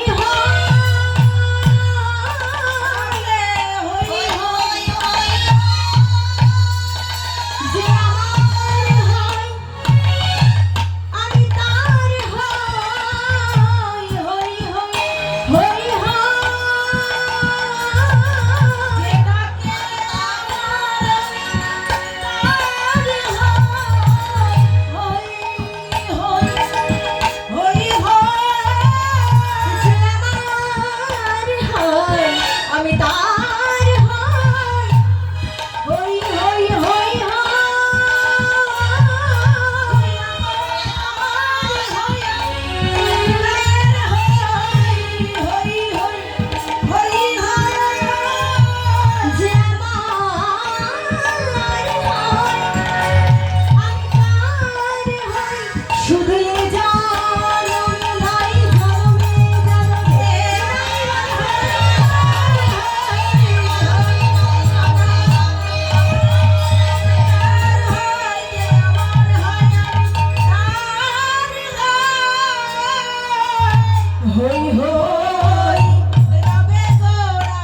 A: যে আমার হয় আমি তার হই হই হই হই
B: যে ডাকে হই
A: আমি তার হই হই হই যে শুধু জানো নাই হই হই
B: রামে গোড়া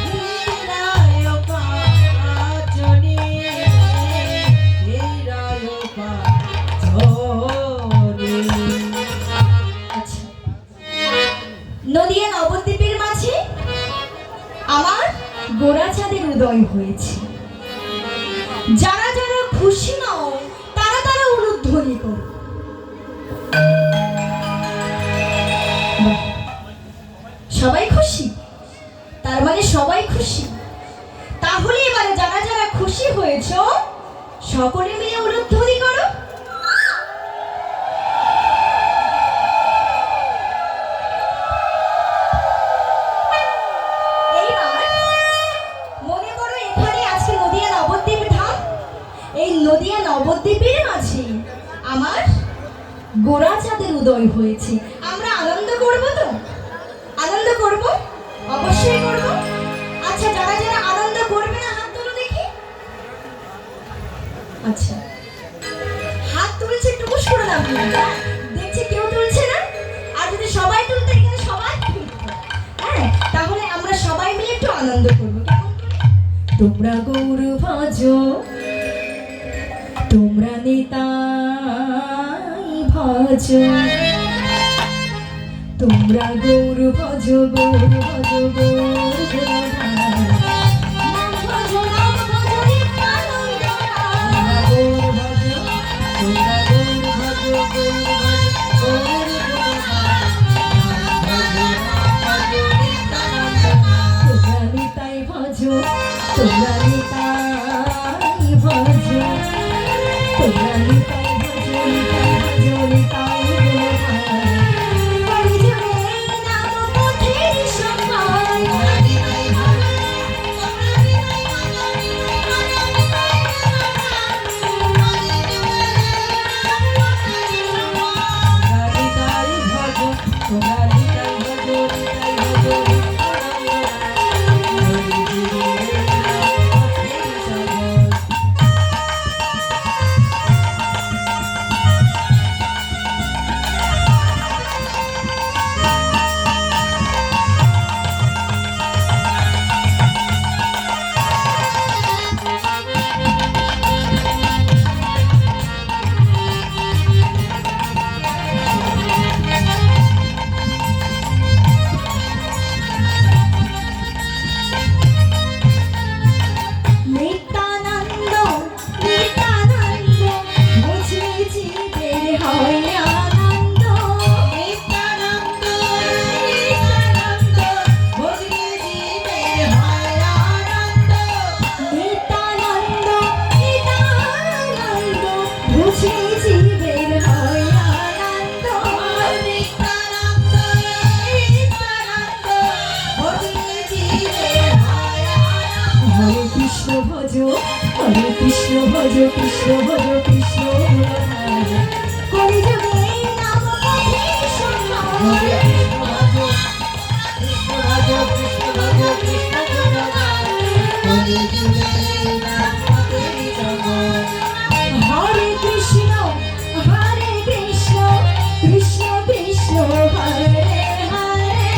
B: হীরায় পাচরে হীরায় পাচরে
A: আচ্ছা নদিয়া নবদ্বীপের মাঝে আমার গোড়াচাঁদের উদয় হয়েছে। যারা যারা খুশি নও তারা তারা উলুধ্বনি করো। বাহ, সবাই খুশি, তার মানে সবাই খুশি। তাহলে এবারে যারা যারা খুশি হয়েছ সকলে মিলে উলুধ্বনি করো। এই নদিয়া নবদ্বীপের মাঝে আমার গোরা চাঁদের উদয় হয়েছে। আমরা আনন্দ করব তো? আনন্দ করব, অবশ্যই করব। আচ্ছা, যারা যারা আনন্দ করবে না হাত তুলো দেখি। আচ্ছা, হাত তুলছে একটু মুশ করে নাম দেখছি কেউ তুলছে না। আর যদি সবাই তুলতে, এখানে সবাই তুলতো, হ্যাঁ, তাহলে আমরা সবাই মিলে একটু আনন্দ করবো। কেমন করে? তোমরা গৌর ভজো, তোমরা নিতাই ভজো, তোমরা গৌর ভজো, গৌর ভজো, গৌর ভজো, নাম ভজো, নিত্যানন্দ নাম। গৌর ভজো, তোমরা গৌর ভজো, গৌর ভজো, গৌর তোমরা নিতাই ভজো, তোমরা নিতাই ভজো, তোমরা নিতাই ভজো, নিতাই ভজো, নিতাই বড়ি জোরে নাম পথের সবাই। নিতাই ভজো, তোমরা নিতাই ভজো, নিতাই ভজো, হরে কৃষ্ণ ভজ, কৃষ্ণ ভজ, কৃষ্ণ কলিযুগে নাম পথের সন্ধান। হরে কৃষ্ণ ভজ, কৃষ্ণ ভজ, কৃষ্ণ ভজ, কলিযুগে নাম পথের সন্ধান। হরে কৃষ্ণ, হরে কৃষ্ণ, কৃষ্ণ কৃষ্ণ হরে হরে,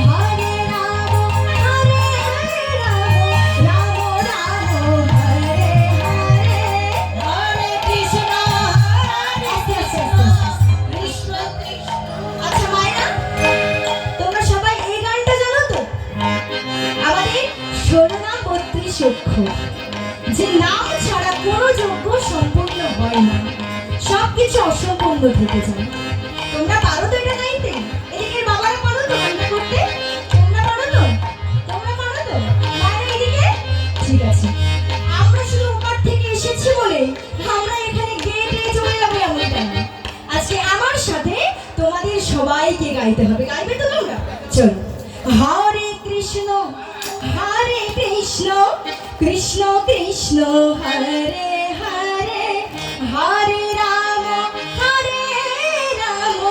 A: হরে রাম, হরে রাম, রাম রাম হরে হরে, হরে কৃষ্ণ, হরে কৃষ্ণ, কৃষ্ণ কৃষ্ণ। আচ্ছা মায়েরা, তোমরা সবাই এই গানটা জানো তো? আমাদের 16 নাম 32 অক্ষর, যে নাম ছাড়া কোনো যজ্ঞ সম্পূর্ণ হয় না, সবকিছু অসম্পূর্ণ থেকে যায়। তোমরা পারো তো এটা গাইতে? এদিকে বাবারা পারো তো গানটা করতে? তোমরা পারো তো? তোমরা পারো তো? মায়েরা এদিকে? ঠিক আছে, আমরা শুধু উপর থেকে এসেছি বলে আমরা এখানে গেয়ে টেয়ে চলে যাবো এমনটা না। আজকে আমার সাথে তোমাদের সবাইকে গাইতে হবে। গাইবে তো তোমরা? চলো। হরে কৃষ্ণ, হরে কৃষ্ণ, কৃষ্ণ কৃষ্ণ হরে হরে, হরে রাম, হরে রাম,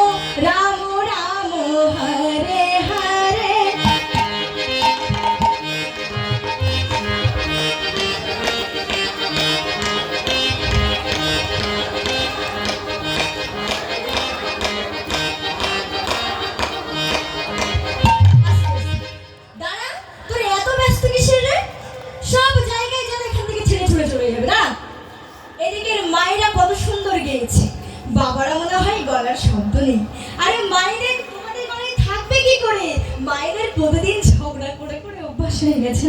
A: রাম রাম হরে হরে। দাঁড়া, তোর এত ব্যস্ত কিসের রে? সব জায়গায় যেন এখান থেকে ছেড়ে ছুড়ে চলে যাবে না। এদিকের মায়েরা কত সুন্দর গেয়েছে, বাবারা মনে হয় গলার শব্দ নেই। আরে মায়েদের তোমাদের গলায় থাকবে কি করে? মায়েদের প্রতিদিন ঝগড়া করে করে অভ্যাস হয়ে গেছে।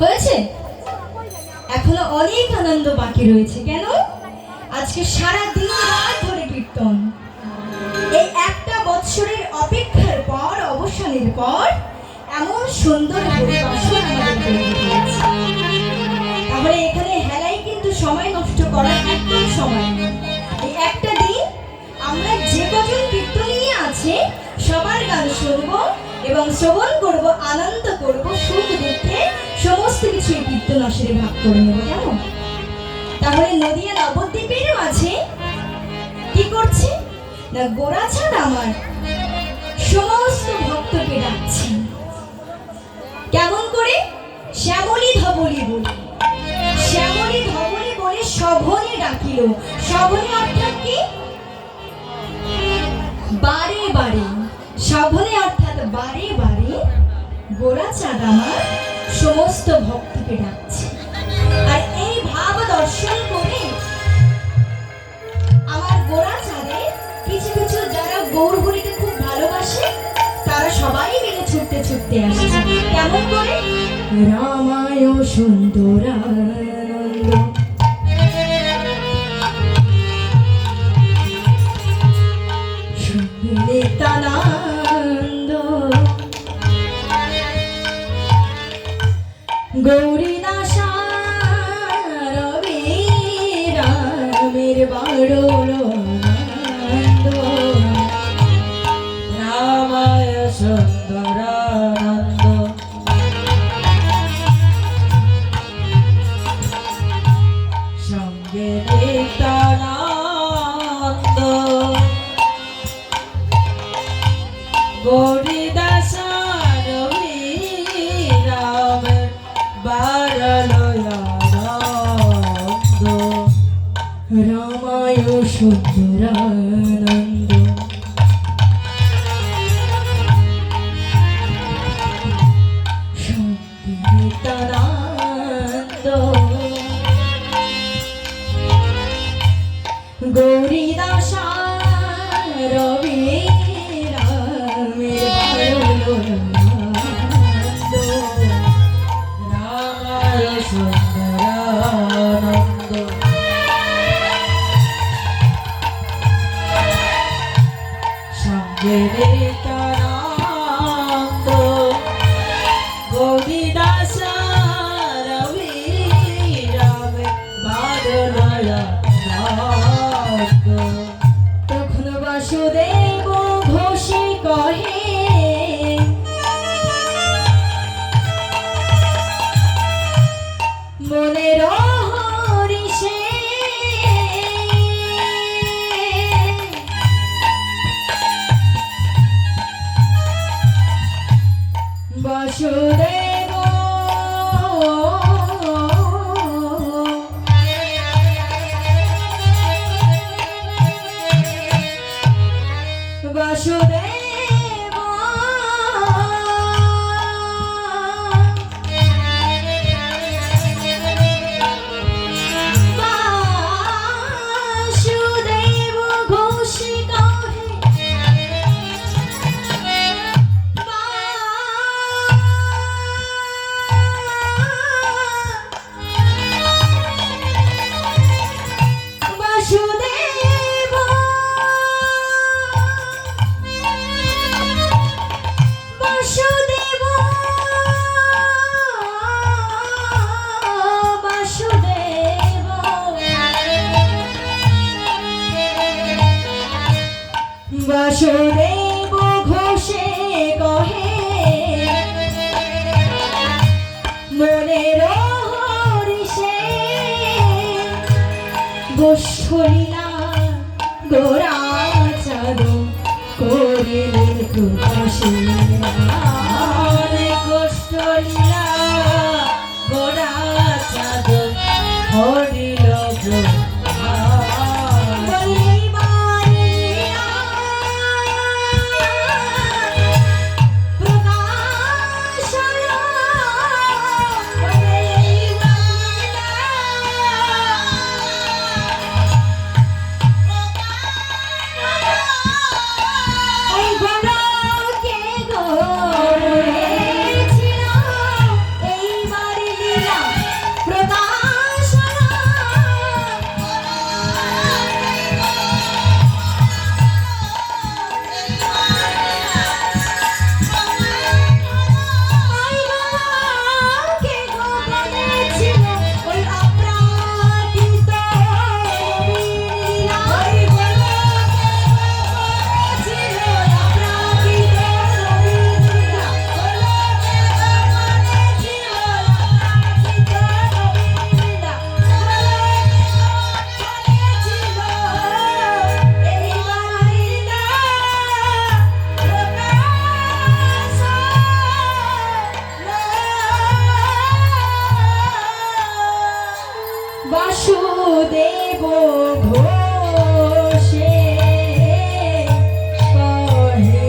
A: হয়েছে? এখনো অনেক আনন্দ বাকি রয়েছে। কেন? আজকে সারা দিন রাত ধরে কীর্তন, এই একটা বৎসরের অপেক্ষার পর, অবসানের পর এমন সুন্দর পরিবেশন আমাদের তৈরি হয়েছে। তাহলে এখানে হেলাই কিন্তু সময় নষ্ট করার একদম সময় নেই। এই একটা দিন আমরা যে কজন কীর্তনীয় আছে সবার গান শুনবো এবং শ্রবণ করব, আনন্দ করব, সুখ দুঃখে সমস্ত কিছু এই কীর্তন আসরে ভাগ করে নেব। কেমন? তাহলে নদিয়া নবদ্বীপের মাঝে কি করছে না, গোরাচাঁদ আমার সমস্ত ভক্তকে ডাকছে। কেমন করে? শ্যামলী ধবলী বলে, শ্যামলী ধবলী বলে শোভনে ডাকিল। শোভনে অর্থাৎ কি? বারে বারে। শোভনে অর্থাৎ বারে বারে গোরাচাঁদ আমার সমস্ত ভক্তকে ডাকছে। আর এই ভাব দর্শন করে আমার গোরাচাঁদের কিছু কিছু যারা গৌরহরিকে খুব ভালোবাসে তারা সবাই মিলে ছুটতে ছুটতে আসছে। কেমন করে? রামায় সুন্দরানন্দ নিত্যানন্দ গৌরীদাসা রবি রামের বাড়ো আনন্দ
B: রামায় সুন্দরানন্দ সঙ্গে নিত্যানন্দ গৌরীদাস রবি রামের বারলয়ানন্দ
A: রামায় সুন্দরানন্দ নিত্যানন্দ গৌরীদাসা রবি রামের বাড়ো
B: রামায় সুন্দরানন্দ সঙ্গে নিত্যানন্দ গৌরীদাস রবি রামে বারলয়ানন্দ
A: তখন বাসুদেব ঘোষে কহে মনের হরিষে
B: বাসুদেব বাসুদেব বাসুদেব ঘোষে কহে বাসুদেব বাসুদেব বাসুদেব বাসুদেব ঘোষে কহে মনের হরিষে গোষ্ঠলীলা গোরা চাঁদ করিলেন প্রকাশে গোষ্ঠলীলা গোরা চাঁদ হরিল বাসুদেব ঘোষে কহে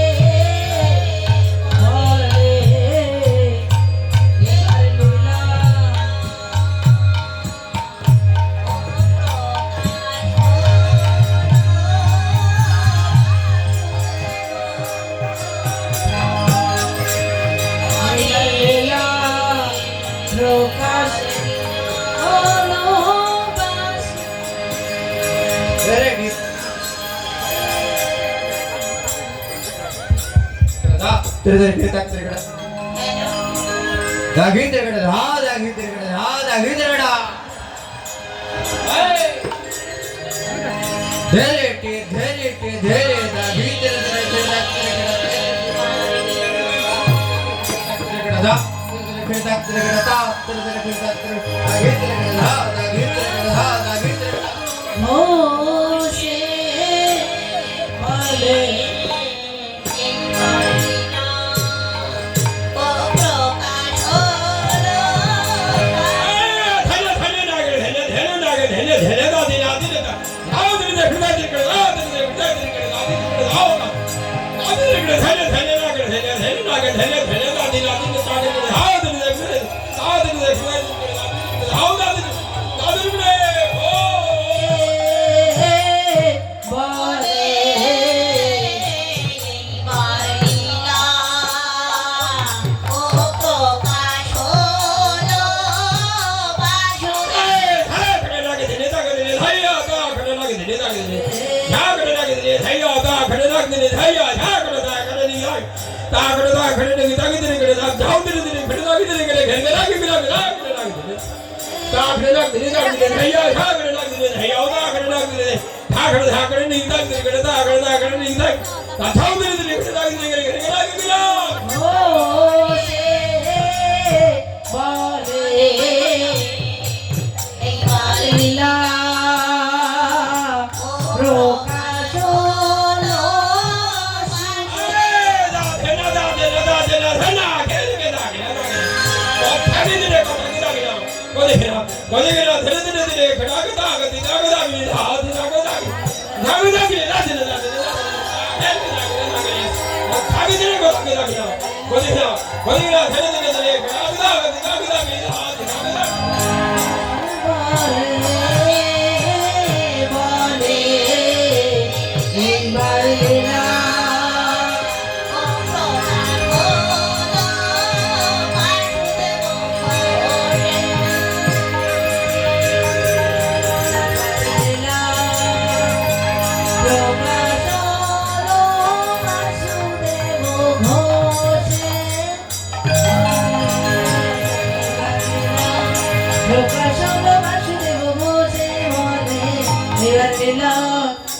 B: বাসুদেব ঘোষে প্রকাশ হলো বাস ঘোষে বলে বলে
C: धीरे धीरे धीरे खड़ागदा गति नागदा भी हाथ नागदा नागदा के नाच नाच आगे धीरे धीरे खड़ागदा गति नागदा भी हाथ नागदा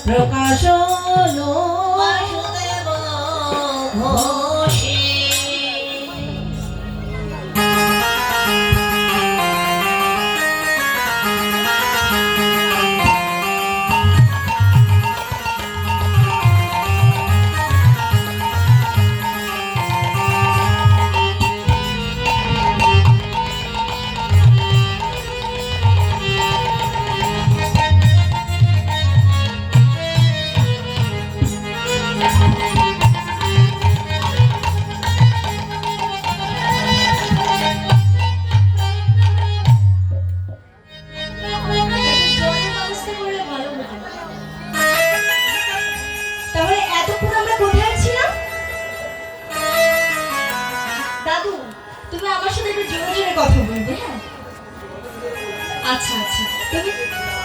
A: প্রকাশনো বাসুদেব ঘোষে তাহলে এতক্ষণ আমরা কোথায় ছিলাম? দাদু, তুমি আমার সাথে একটু জোরে জোরে কথা বলবে, হ্যাঁ? আচ্ছা আচ্ছা,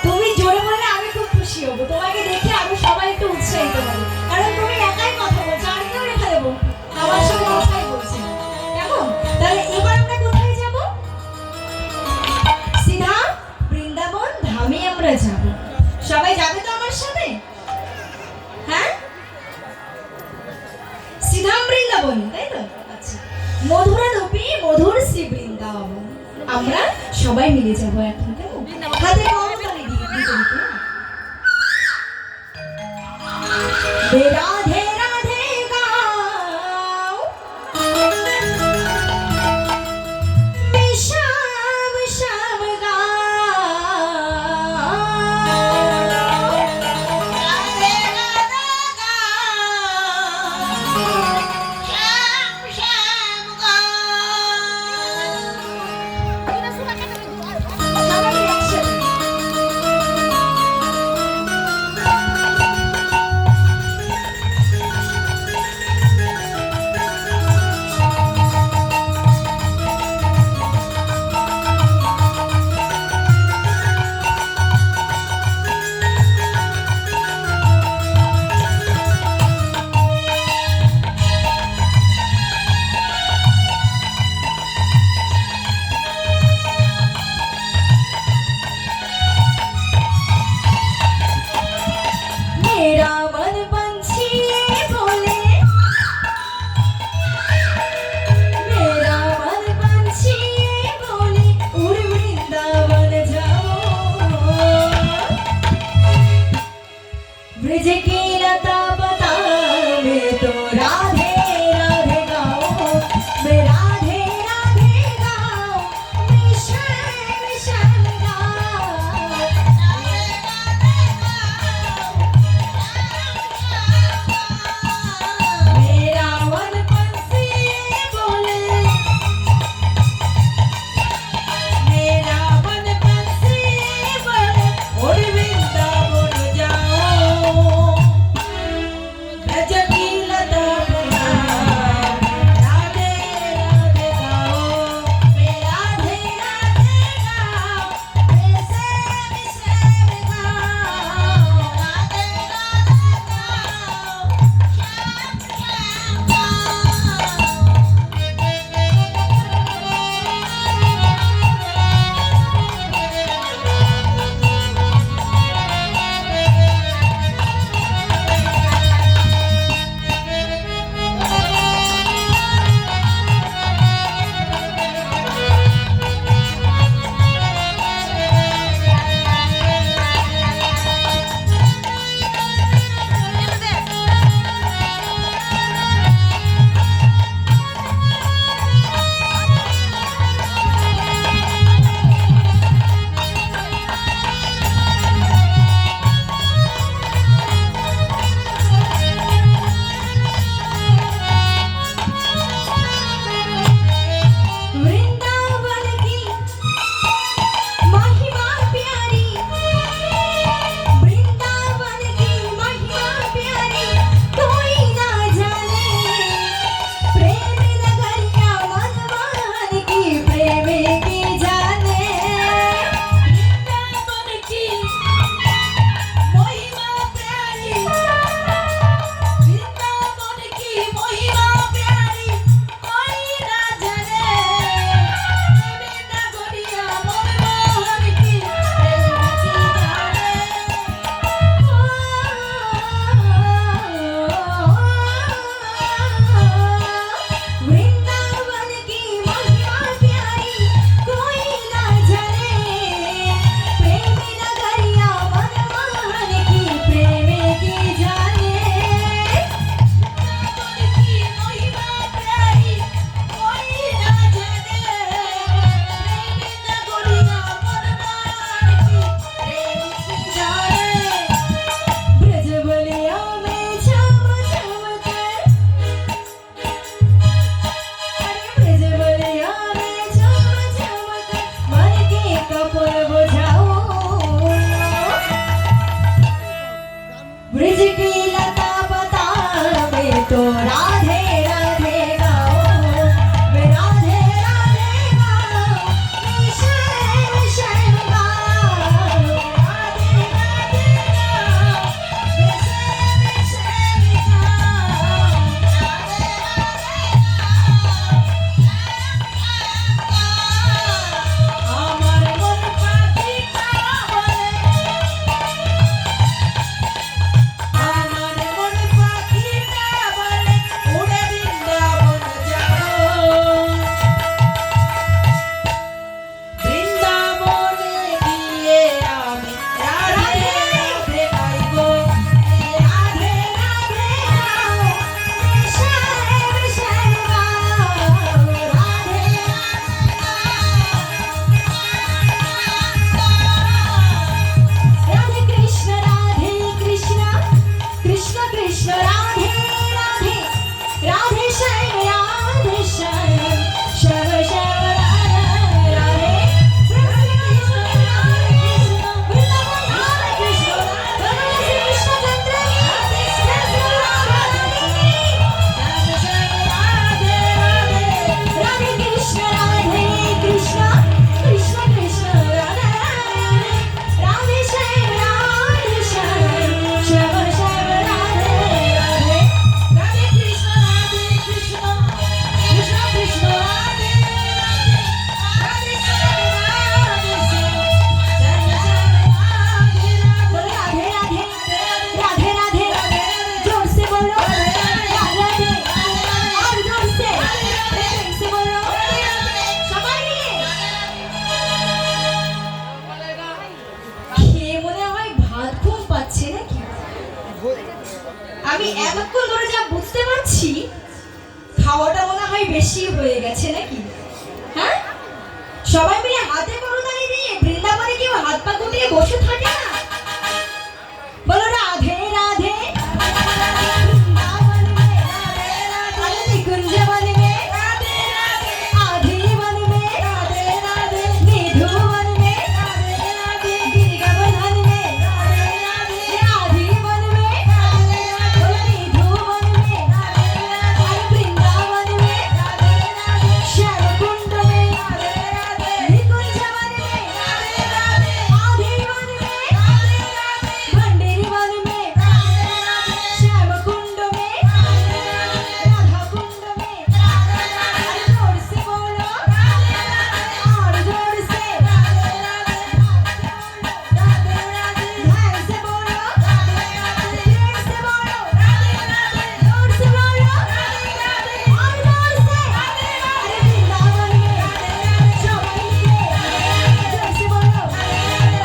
A: তুমি জোরে বললে আমি খুব খুশি হব। তোমাকে দেখে আমি সবাই একটু উৎসাহিত হব, কারণ তুমি একাই কথা বলছো, আর কেউ এখানে আমার সাথে কথাই বলছে। কেমন? তাহলে এবার আমরা কোথায় যাব? সিধা বৃন্দাবন ধামে আমরা যাব। সবাই যাবে তো আমার সাথে? হ্যাঁ, সিধাম বৃন্দাবন, তাই তো? আচ্ছা, মধুরা ধপি মধুর শ্রী বৃন্দাবন আমরা সবাই মিলে যাব এখন, কেমন? হাতে করতালি দিয়ে দিতে। রাধে রাধে গাও, শ্যাম শ্যাম আমি এতক্ষণ ধরে যা বুঝতে পারছি, খাওয়াটা মনে হয় বেশি হয়ে গেছে নাকি? হ্যাঁ, সবাই মিলে হাতে করতালি দিয়ে বৃন্দাবনে কেউ হাত পা গুটিয়ে বসে থাকে না? বলো রাধে রাধে, বৃন্দাবন মে রাধে রাধে, নিকুঞ্জ বন মে রাধে রাধে, আধি বন মে রাধে রাধে, নিধু বন মে রাধে রাধে, गिरगवन মে রাধে রাধে, আধি বন মে রাধে রাধে, নিধু বন মে রাধে রাধে, বৃন্দাবন মে রাধে রাধে, শ্যাম কুণ্ড মে রাধে রাধে, নিকুঞ্জ বন মে রাধে রাধে, আধি বন মে রাধে রাধে, भंडेरी वन में श्याम कुंड में राधा कुंड में, जोर से बोलो और जोर से, ध्यान से बोलो, प्रेम से बोलो, जोर से बोलो और जोर से, अरे वृंदावन में सबाई मिले, जोर से बोलो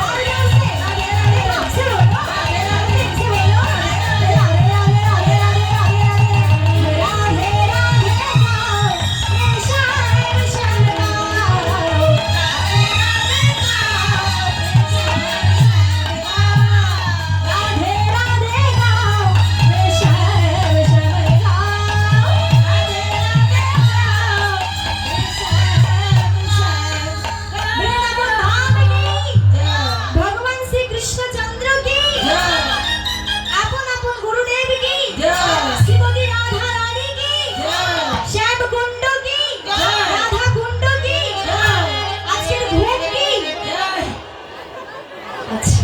A: और जोर से, प्रेम से बोलो, प्रेम से बोलो, राधे राधे राधे राधे राधे राधे, राधे राधे गाओ, ये श्याम श्याम गाओ, राधे राधे गाओ, ये श्याम श्याम गाओ, वृंदावन धाम की, भगवान श्री कृष्ण चंद्र की, अपन अपन गुरुदेव की, श्रीमती राधा रानी की, श्याम कुंड की, राधा कुंड की, আজকের ঘুম কি? আচ্ছা,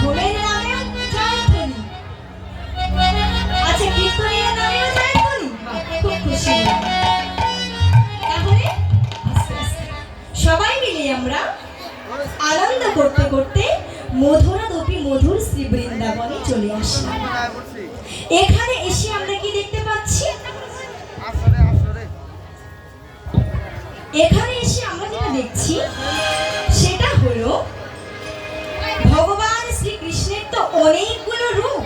A: ঘুমের নামেও জয়ধ্বনি, আচ্ছা কীর্তনের নামেও জয়ধ্বনি, খুব খুশি হলাম। তাহলে আস্তে আস্তে সবাই মিলে আমরা আনন্দ করতে করতে মধুরাদপি মধুর শ্রী বৃন্দাবনে চলে আসলাম। এখানে এসে আমরা কি দেখতে পাচ্ছি? এখানে এসে আমরা যেটা দেখছি সেটা হলো ভগবান শ্রীকৃষ্ণের তো অনেকগুলো রূপ,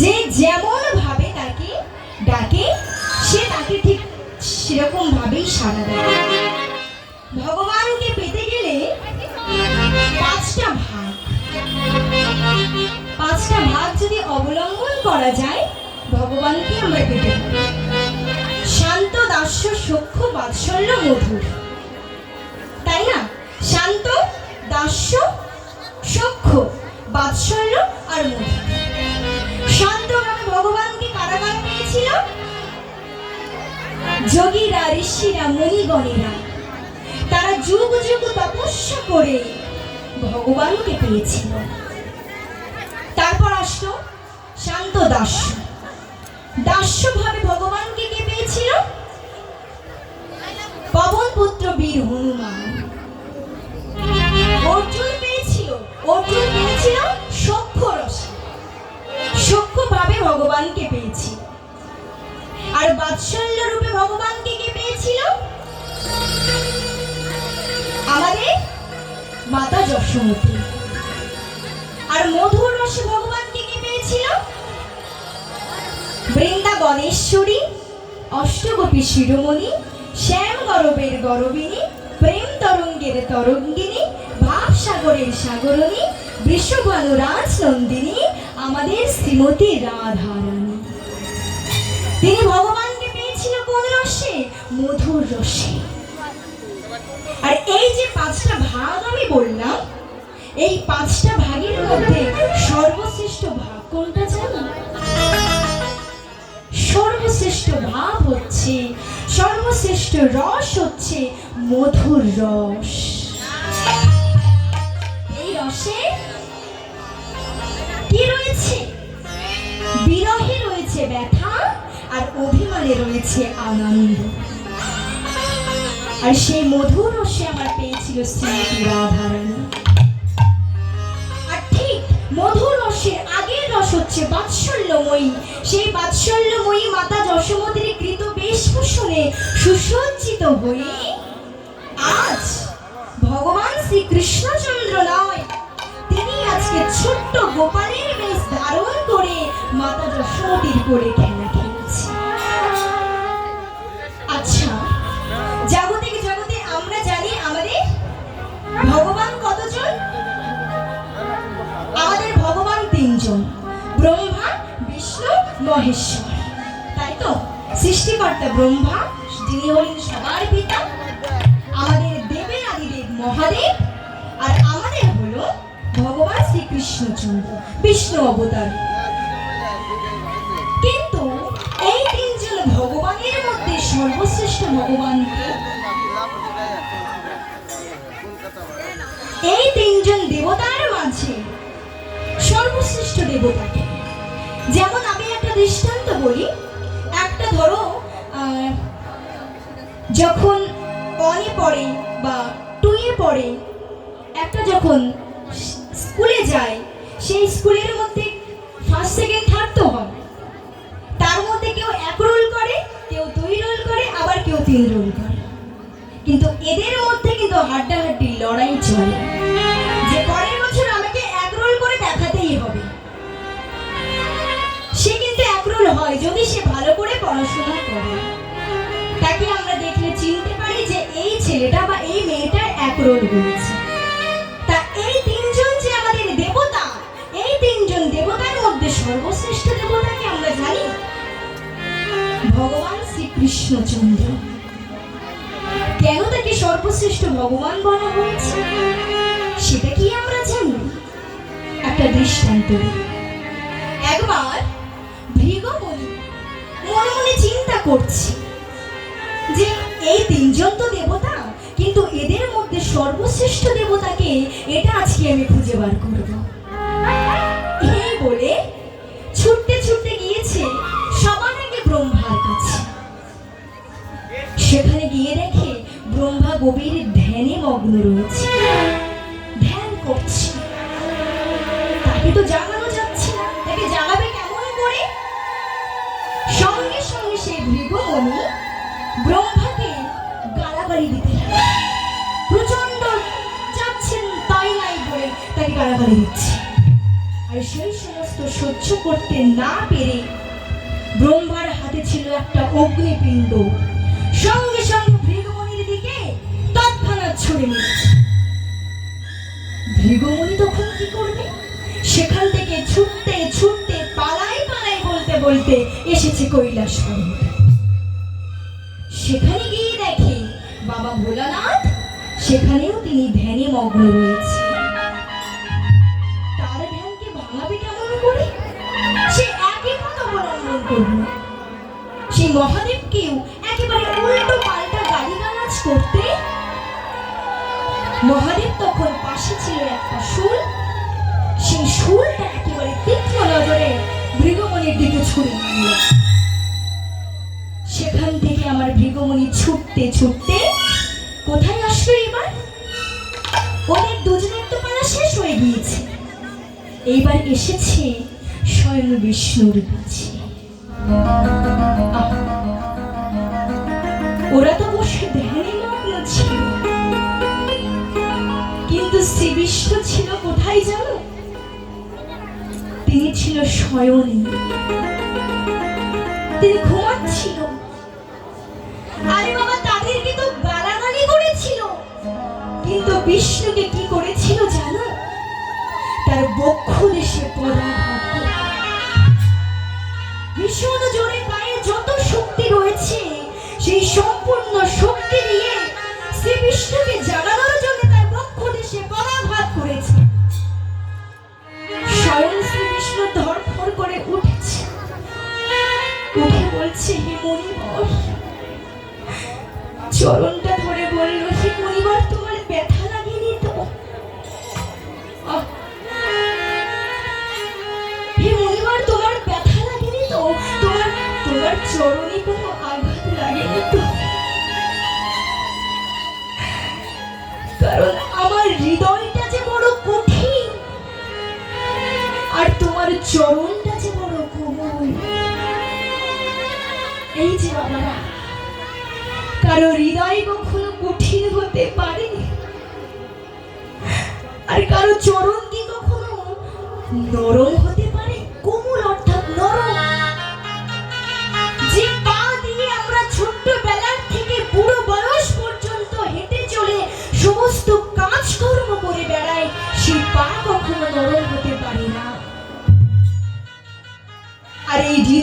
A: যে যেমন ভাবে তাকে ডাকে সে তাকে ঠিক সেরকম ভাবেই সাড়া দেয়। ভগবানকে পেতে গেলে পাঁচটা ভাগ যদি অবলম্বন করা যায় ভগবানকে আমরা পেতে পারি। শান্ত, দাস্য, সখ্য, বাৎসল্য, মধুর, তাই না? শান্ত, দাস্য, সখ্য, বাৎসল্য আর মধুর। শান্ত ভাবে ভগবানকে কারা কারা পেয়েছিল? যোগীরা, ঋষিরা, মুনিগণেরা, তারা যুগ যুগ তপস্যা করে ভগবানকে পেয়েছিল। তারপর আসলো শান্ত দাস্য। দাস্য ভাবে ভগবানকে কে পেয়েছিল? পবন পুত্র বীর হনুমান। অর্জুন পেয়েছিল সখ্য রসে, সখ্য ভাবে ভগবানকে পেয়েছিল। আর বাৎসল্য রূপে ভগবানকে কে পেয়েছিল? আমাদের মাতা যশোমতী। আর মধুর রসে ভগবানকে কে পেয়েছিল? বৃন্দাবনেশ্বরী, অষ্টগোপী শিরোমণি, শ্যাম গরবের গরবিনী, প্রেম তরঙ্গের তরঙ্গিনী, ভাব সাগরের সাগরণী, বৃষভানুরাজ নন্দিনী, আমাদের শ্রীমতী রাধা রানী। তিনি ভগবানকে পেয়েছিল কোন রসে? মধুর রসে। আর এই যে পাঁচটা ভাগ আমি বললাম, এই পাঁচটা ভাগের মধ্যে সর্বশ্রেষ্ঠ ভাগ কোনটা জানো? সর্বশ্রেষ্ঠ ভাব হচ্ছে, সর্বশ্রেষ্ঠ রস হচ্ছে মধুর রস। এই রসে কি রয়েছে? বিরহে রয়েছে ব্যথা, আর অভিমানে রয়েছে আনন্দ। আর সেই মধুর রসে আমার পেয়েছিল শ্রীমতী রাধা রানী। আর ঠিক মধুর রসের আগের রস হচ্ছে বাৎসল্যময়ী। সেই বাৎসল্যময়ী মাতা যশোমতীর কৃত বেশভূষণে সুসজ্জিত হয়ে আজ ভগবান শ্রীকৃষ্ণচন্দ্র নয়, তিনি আজকে ছোট্ট গোপালের বেশ ধারণ করে মাতা যশোমতীর করে খেলা খেলছে। আচ্ছা, জাগতিক জগতে আমরা জানি আমাদের ভগবান কতজন? আমাদের ভগবান তিনজন, ব্রহ্মা, বিষ্ণু, মহেশ্বর, তাই তো? সৃষ্টিকর্তা ব্রহ্মা, যিনি হলেন সবার পিতা, আমাদের দেবের আদিদেব মহাদেব, আর আমাদের হলো ভগবান শ্রীকৃষ্ণচন্দ্র, বিষ্ণু অবতার। কিন্তু এই তিনজন ভগবানের মধ্যে সর্বশ্রেষ্ঠ ভগবানকে, এই তিনজন দেবতার মাঝে সর্বশ্রেষ্ঠ দেবতাকে, যেমন আমি একটা দৃষ্টান্ত বলি। একটা ধরো যখন ওয়ানে পড়ে বা টুয়ে পড়ে, একটা যখন স্কুলে যায়, সেই স্কুলের মধ্যে ফার্স্ট সেকেন্ড থার্ড তো হয়, তার মধ্যে কেউ 1 রোল করে, কেউ 2 রোল করে, আবার কেউ 3 রোল করে। কিন্তু এদের মধ্যে কিন্তু হাড্ডাহাড্ডি লড়াই চলে যে পরের বছর আমাকে 1 রোল করে দেখাতেই হবে। সে কিন্তু 1 রোল হয় যদি সে ভালো করে পড়াশোনা করে, তাকে আমরা দেখলে চিনতে পারি যে এই ছেলেটা বা এই মেয়েটার 1 রোল হয়েছে। তা এই তিনজন যে আমাদের দেবতা, এই তিনজন দেবতার মধ্যে সর্বশ্রেষ্ঠ দেবতাকে আমরা জানি ভগবান শ্রীকৃষ্ণচন্দ্র। কেন তাকে সর্বশ্রেষ্ঠ ভগবান বলা হয়েছে সেটা কি আমরা জানি? একটা দৃষ্টান্ত। একবার ভৃগুমুনি মনে মনে চিন্তা করছে যে এই তিনজন তো দেবতা, কিন্তু এদের মধ্যে সর্বশ্রেষ্ঠ দেবতাকে, এটা আজকে আমি খুঁজে বার করব। এই বলে ছুটতে ছুটতে গিয়েছে সবার আগে ব্রহ্মার কাছে। সেখানে গিয়ে দেখে ব্রহ্মা গভীর ধ্যানে মগ্ন রয়েছে, ধ্যান করছে। তাকে তো জাগানো যাচ্ছে না, তাকে জাগাবে কেমন করে? সঙ্গে সঙ্গে সেই ভৃগুমুনি ব্রহ্মাকে গালাগালি দিতে লাগে। প্রচন্ড যাচ্ছেন তাই নাই বলে তাকে গালাগালি দিচ্ছে। আর সেই সমস্ত সহ্য করতে না পেরে ব্রহ্মার হাতে ছিল একটা অগ্নিপিণ্ড, সঙ্গে সঙ্গে ভৃগুমুনির দিকে তৎক্ষণাৎ ছুড়ে মেরেছে। ভৃগুমুনি তখন কি করবে? সেখান থেকে ছুটতে ছুটতে পালাই পালাই বলতে বলতে এসেছে কৈলাস পর্বতে। সেখানে গিয়ে দেখে বাবা ভোলানাথ, সেখানেও তিনি ধ্যানে মগ্ন রয়েছে। তার ধ্যানকে ভাঙাবে কেমন করে? সে একই পথ অবলম্বন করল। সেই মহাদেবকেও একেবারে উল্টো পাল্টা গালিগালাজ করতে, মহাদেব তখন পাশে ছিল একটা শুল, সেই শুলটা একেবারে তীক্ষ্ণ নজরে ভৃগুমুনির দিকে ছুড়ে মারল। সেখান থেকে আমার ভৃগুমুনি ছুটতে ছুটতে কোথায় আসলো এবার? ওদের দুজনের তো পালা শেষ হয়ে গিয়েছে, এইবার এসেছে স্বয়ং বিষ্ণুর কাছে। ওরা তো বসে ধ্যানে মগ্ন ছিল, কিন্তু শ্রী বিষ্ণু ছিল কোথায় জানো? তিনি ছিল শয়নে, তিনি ঘুমাচ্ছিল। আরে বাবা, তাদেরকে তো গালাগালি করেছিল, কিন্তু বিষ্ণুকে কি করেছিল জানো? তার বক্ষ দেশে পদাঘাত করে। ভীষণ জোরে গায়ে যত শক্তি রয়েছে সেই সম্পূর্ণ শক্তি দিয়ে শ্রী বিষ্ণুকে জাগানোর জন্য তার বক্ষ দেশে পদাঘাত করেছে। স্বয়ং শ্রী বিষ্ণু ধরফর করে উঠেছে, উঠে বলছে, হে মণিবর, চরণটা ধরে বলল, হে মণিবর, তোমার ব্যথা লাগেনি তো? হে মণিবর, তোমার ব্যথা লাগেনি তো? তোমার চরণে কোনো আঘাত লাগেনি তো? কারণ আমার হৃদয়টা যে বড় কঠিন, আর তোমার চরণটা যে বড় কোমল। এই যে বাবারা, কারো হৃদয় কখনো কঠিন হতে পারে, আর কারো চরণ কি কখনো নরম হতে পারে? কোমল অর্থাৎ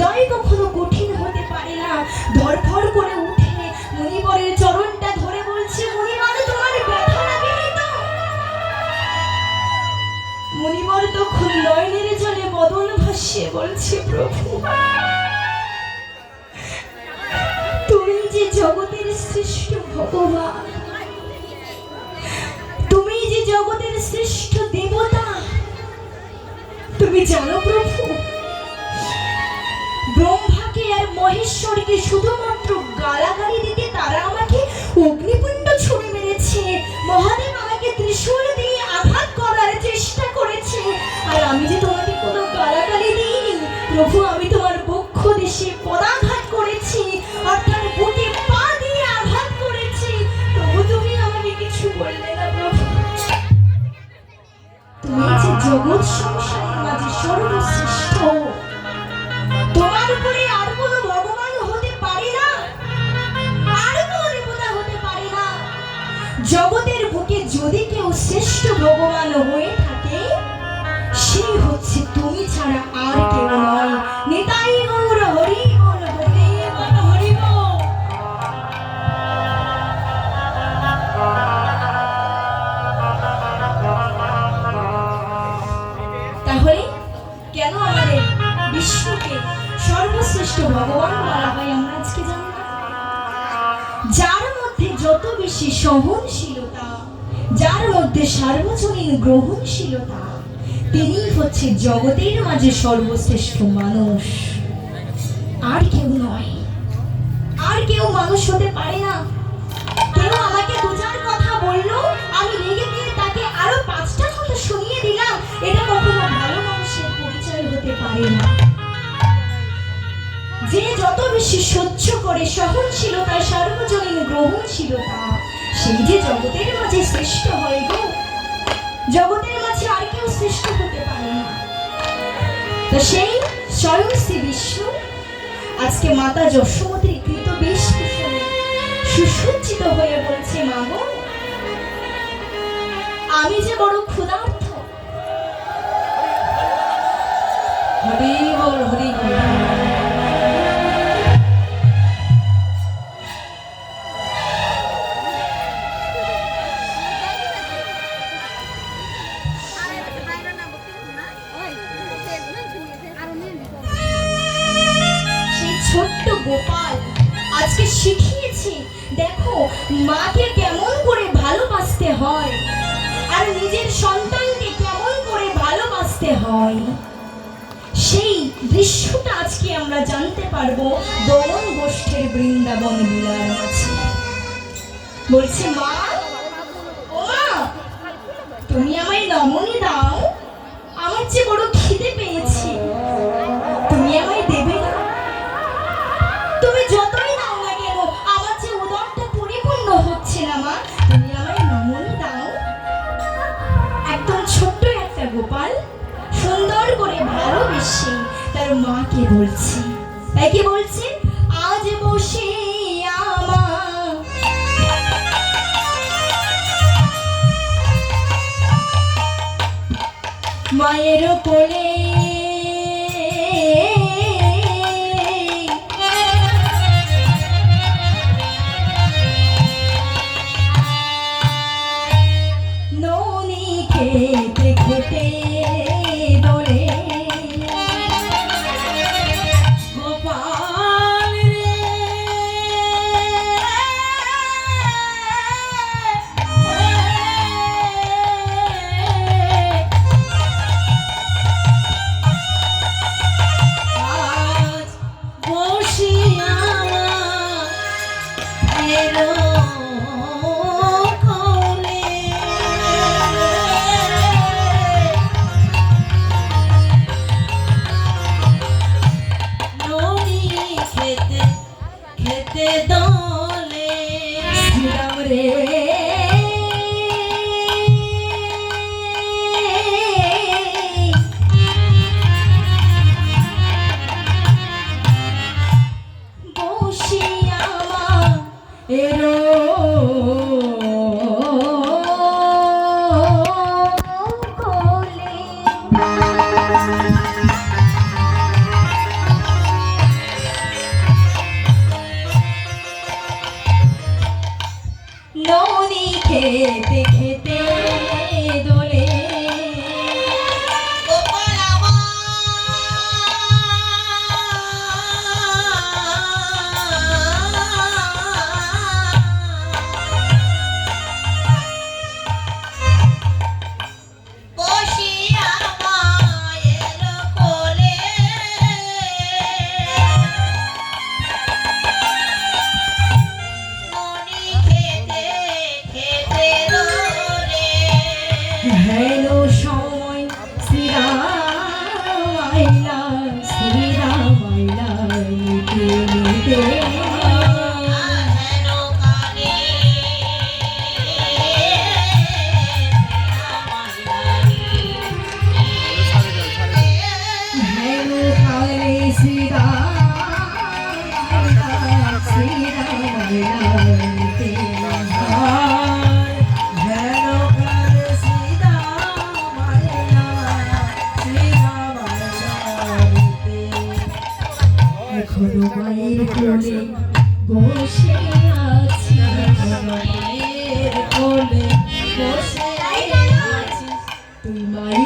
A: হৃদয় কখনো কঠিন হতে পারে না। ধরফর করে উঠে মুনিবরের চরণটা ধরে বলছে, মুনিবর তোমার ব্যথা লাগেনি তো? মুনিবর তখন নয়নের জলে বদন ভাসিয়ে বলছে, প্রভু তুমি যে জগতের শ্রেষ্ঠ ভগবান, তুমি যে জগতের শ্রেষ্ঠ দেবতা, তুমি জানো প্রভু ব্রহ্মাকে আর মহেশ্বরকে শুধুমাত্র গালাগালি দিতে তারা আমাকে অগ্নিকুণ্ড ছুঁড়ে মেরেছে, মহাদেব আমাকে ত্রিশূল দিয়ে আঘাত করার চেষ্টা করেছে, আর আমি যে তোমাকে কোনো গালাগালি দিইনি প্রভু, আমি তোমার বক্ষ দেশে পদাঘাত করেছি, অর্থাৎ বুকে পা দিয়ে আঘাত করেছি, প্রভু তুমি আমাকে কিছু বললে না। প্রভু তুমি যে জগৎ সংসারের মাঝে সর্বশ্রেষ্ঠ, তোমার উপরে আর কোনো ভগবান হতে পারে না, আর কোনো দেবতা হতে পারে না। জগতের বুকে যদি কেউ শ্রেষ্ঠ ভগবান হয়ে থাকে সেই হচ্ছে তুমি ছাড়া আর কেউ নয়। নিতাই গৌর হরি বল, হরি বল, হরি বল। তাহলে কেন আমাদের বিষ্ণুকে সর্বশ্রেষ্ঠ ভগবান বলা হয় আমরা আজকে জানি না? যার মধ্যে যত বেশি সহনশীলতা, যার মধ্যে সার্বজনীন গ্রহণশীলতা, তিনি হচ্ছে জগতের মাঝে সর্বশ্রেষ্ঠ মানুষ, আর কেউ নয়। আর কেউ মানুষ হতে পারে না। কেউ আমাকে দু চার কথা বললো, আমি রেগে গিয়ে তাকে আরো 5টা কথা শুনিয়ে দিলাম, এটা কখনো ভালো মানুষের পরিচয় হতে পারে না। যে যত বেশি সহ্য করে, সহনশীলতা, সার্বজনীন গ্রহণশীলতা, সেই যে জগতের মাঝে শ্রেষ্ঠ হয় গো। জগতের মাঝে আর কেউ শ্রেষ্ঠ হতে পারে না। তো সেই স্বয়ং শ্রী বিষ্ণু আজকে মাতা যশোমতীর কৃত বেশভূষণে সুসজ্জিত হয়ে বলছে, মা গো আমি যে বড় ক্ষুধার্ত।
B: হরি বল, হরি বল।
A: ছোট্ট গোপাল আজকে শিখিয়েছে, দেখো মাকে কেমন করে ভালোবাসতে হয় আর নিজের সন্তানকে কেমন করে ভালোবাসতে হয়। সেই দৃশ্যটা আজকে আমরা জানতে পারবো দমন গোষ্ঠের বৃন্দাবন লীলার মাঝে। বলছে, মা ও মা, তুমি আমায় নমনে দাও, আমার যে বড় খিদে পেয়েছে, তুমি আমায় দেবে না? তুমি যতই দাও না কেন, আমার যে উদরটা পরিপূর্ণ হচ্ছে না মা, তুমি আমায় নমনে দাও। একদম ছোট্ট একটা গোপাল সুন্দর করে ভালোবেসে তার মাকে বলছে, তাই কি বলছে, আজ বসে আমার মায়ের কোলে ননি খেতে খেতে দোলে গোপাল রে, আজ বসিয়া এলো কোলে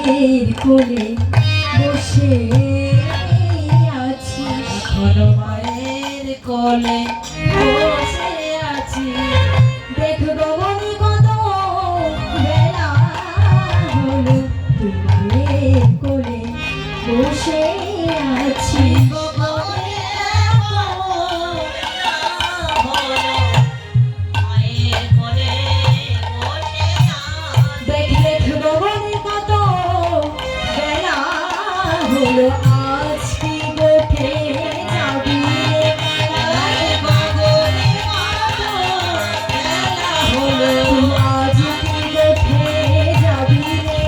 A: মায়ের কোলে বসে আছিস,
B: এখনো মায়ের কোলে বসে আছি।
A: দেখবো বনি কত বেলা হলো, তুই মায়ের কোলে বসে আছিস। দেখবো বনি কত বেলা হলো, আজ কি গোঠে যাবি রে? হলো আজ কি গোঠে যাবি রে?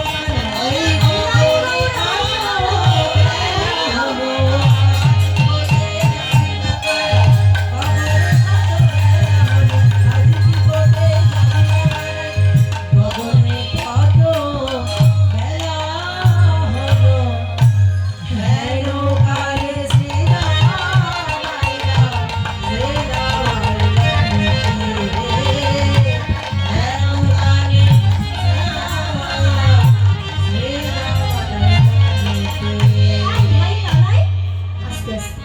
A: আস্তে আস্তে।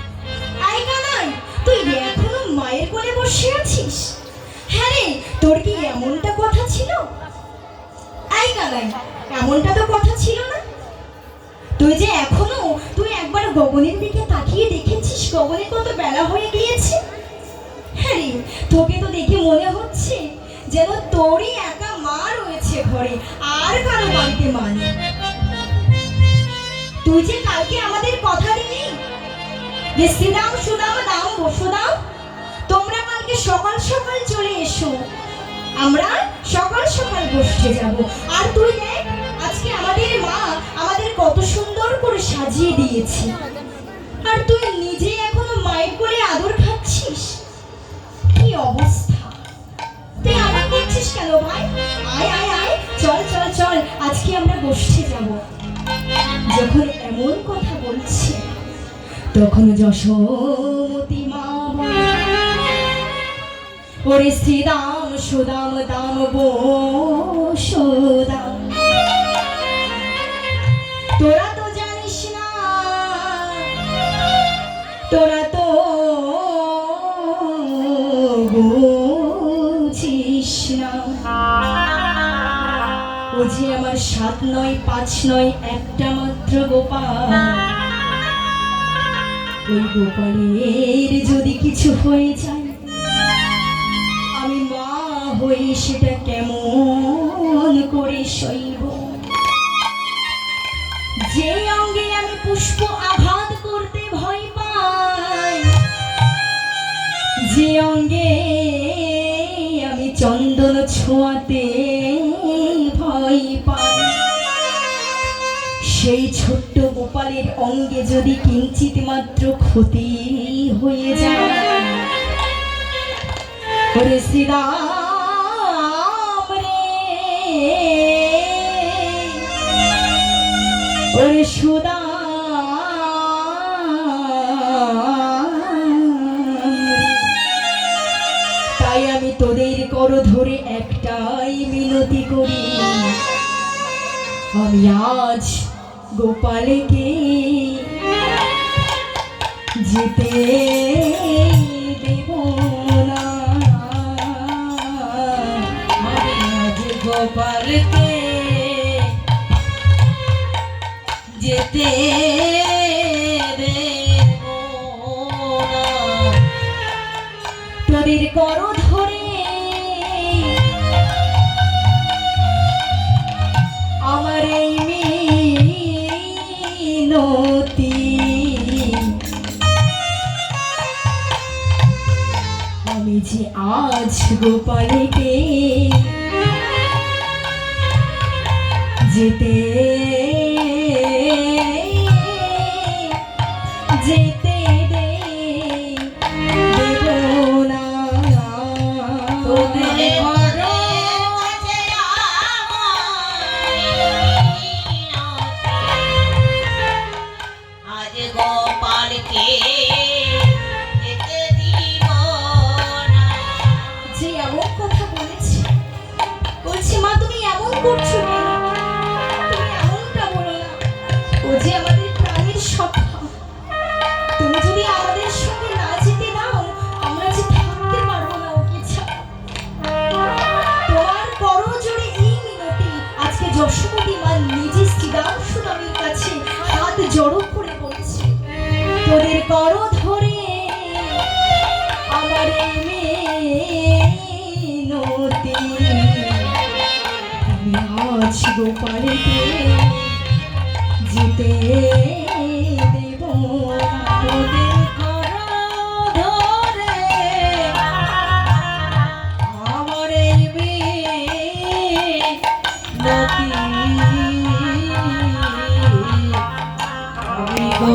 A: আই কানাই, তুই এখনো মায়ের কোলে বসে আছিস? হ্যাঁ রে, তোর কি এমনটা কথা ছিল? আই কানাই, এমনটা তো কথা ছিল না। তুই একবার গগনের দিকে তাকিয়ে দেখেছিস গগনে কত বেলা হয়ে গিয়েছে? হ্যাঁ রে, তোকে তো দেখে মনে হচ্ছে যেন তোরই একা মা রয়েছে ঘরে, আর কারো বাড়িতে মা নেই। তুই যে কালকে আমাদের কথা দিলি যে শ্রীদাম সুদাম দাম বসুদাম, তোমরা কালকে সকাল সকাল চলে এসো, আমরা সকাল সকাল বসতে যাব। আর তুই দেখ আজকে আমাদের মা আমাদের কত সুন্দর করে সাজিয়ে দিয়েছে, আর তুই নিজে এখনো মায়ের কোলে আদর খাচ্ছিস। কি অবস্থা! তুই এমন করছিস কেন ভাই? আয় আয় আয়, চল চল চল, আজকে আমরা বসতে যাব। যখন এমন কথা বলছে তখন যশোমতী মা বলে, ওরে শ্রীদাম সুদাম দাম বসুদাম, তোরা তো জানিস না, তোরা তো বুঝিস না, ও যে আমার 7 নয় 5 নয় একটা মাত্র গোপাল। ওই গোপালের যদি কিছু হয়ে যায়, আমি মা হয়ে সেটা কেমন করে সইব? যে অঙ্গে আমি পুষ্প আঘাত করতে ভয় পাই, যে অঙ্গে আমি চন্দন ছোঁয়াতে ভয় পাই, সেই ছোট্ট গোপালের অঙ্গে যদি কিঞ্চিত মাত্র ক্ষতি হয়ে যায়, ওরে শ্রীরাম রে, ওরে সুদাম, তাই আমি তোদের কর ধরে একটাই মিনতি করি, আমি আজ গোপালকে যেতে দেব না,
B: আমি আজ গোপালকে যেতে দেব না।
A: তোদের কর ধরে আমার এই মিনতি, আমি যে আজ গোপালকে যেতে যেতে দেব না।
B: তোদের ঘরে
D: আজ গোপালকে যেতে দিব না।
A: যে এমন কথা বলেছে, বলছে মা তুমি এমন করছো কেন? তুমি এমন জড়ো করে বলছি, তোদের করো ধরে আমার এই মিনতি, আমি আজ গোপালকে যেতে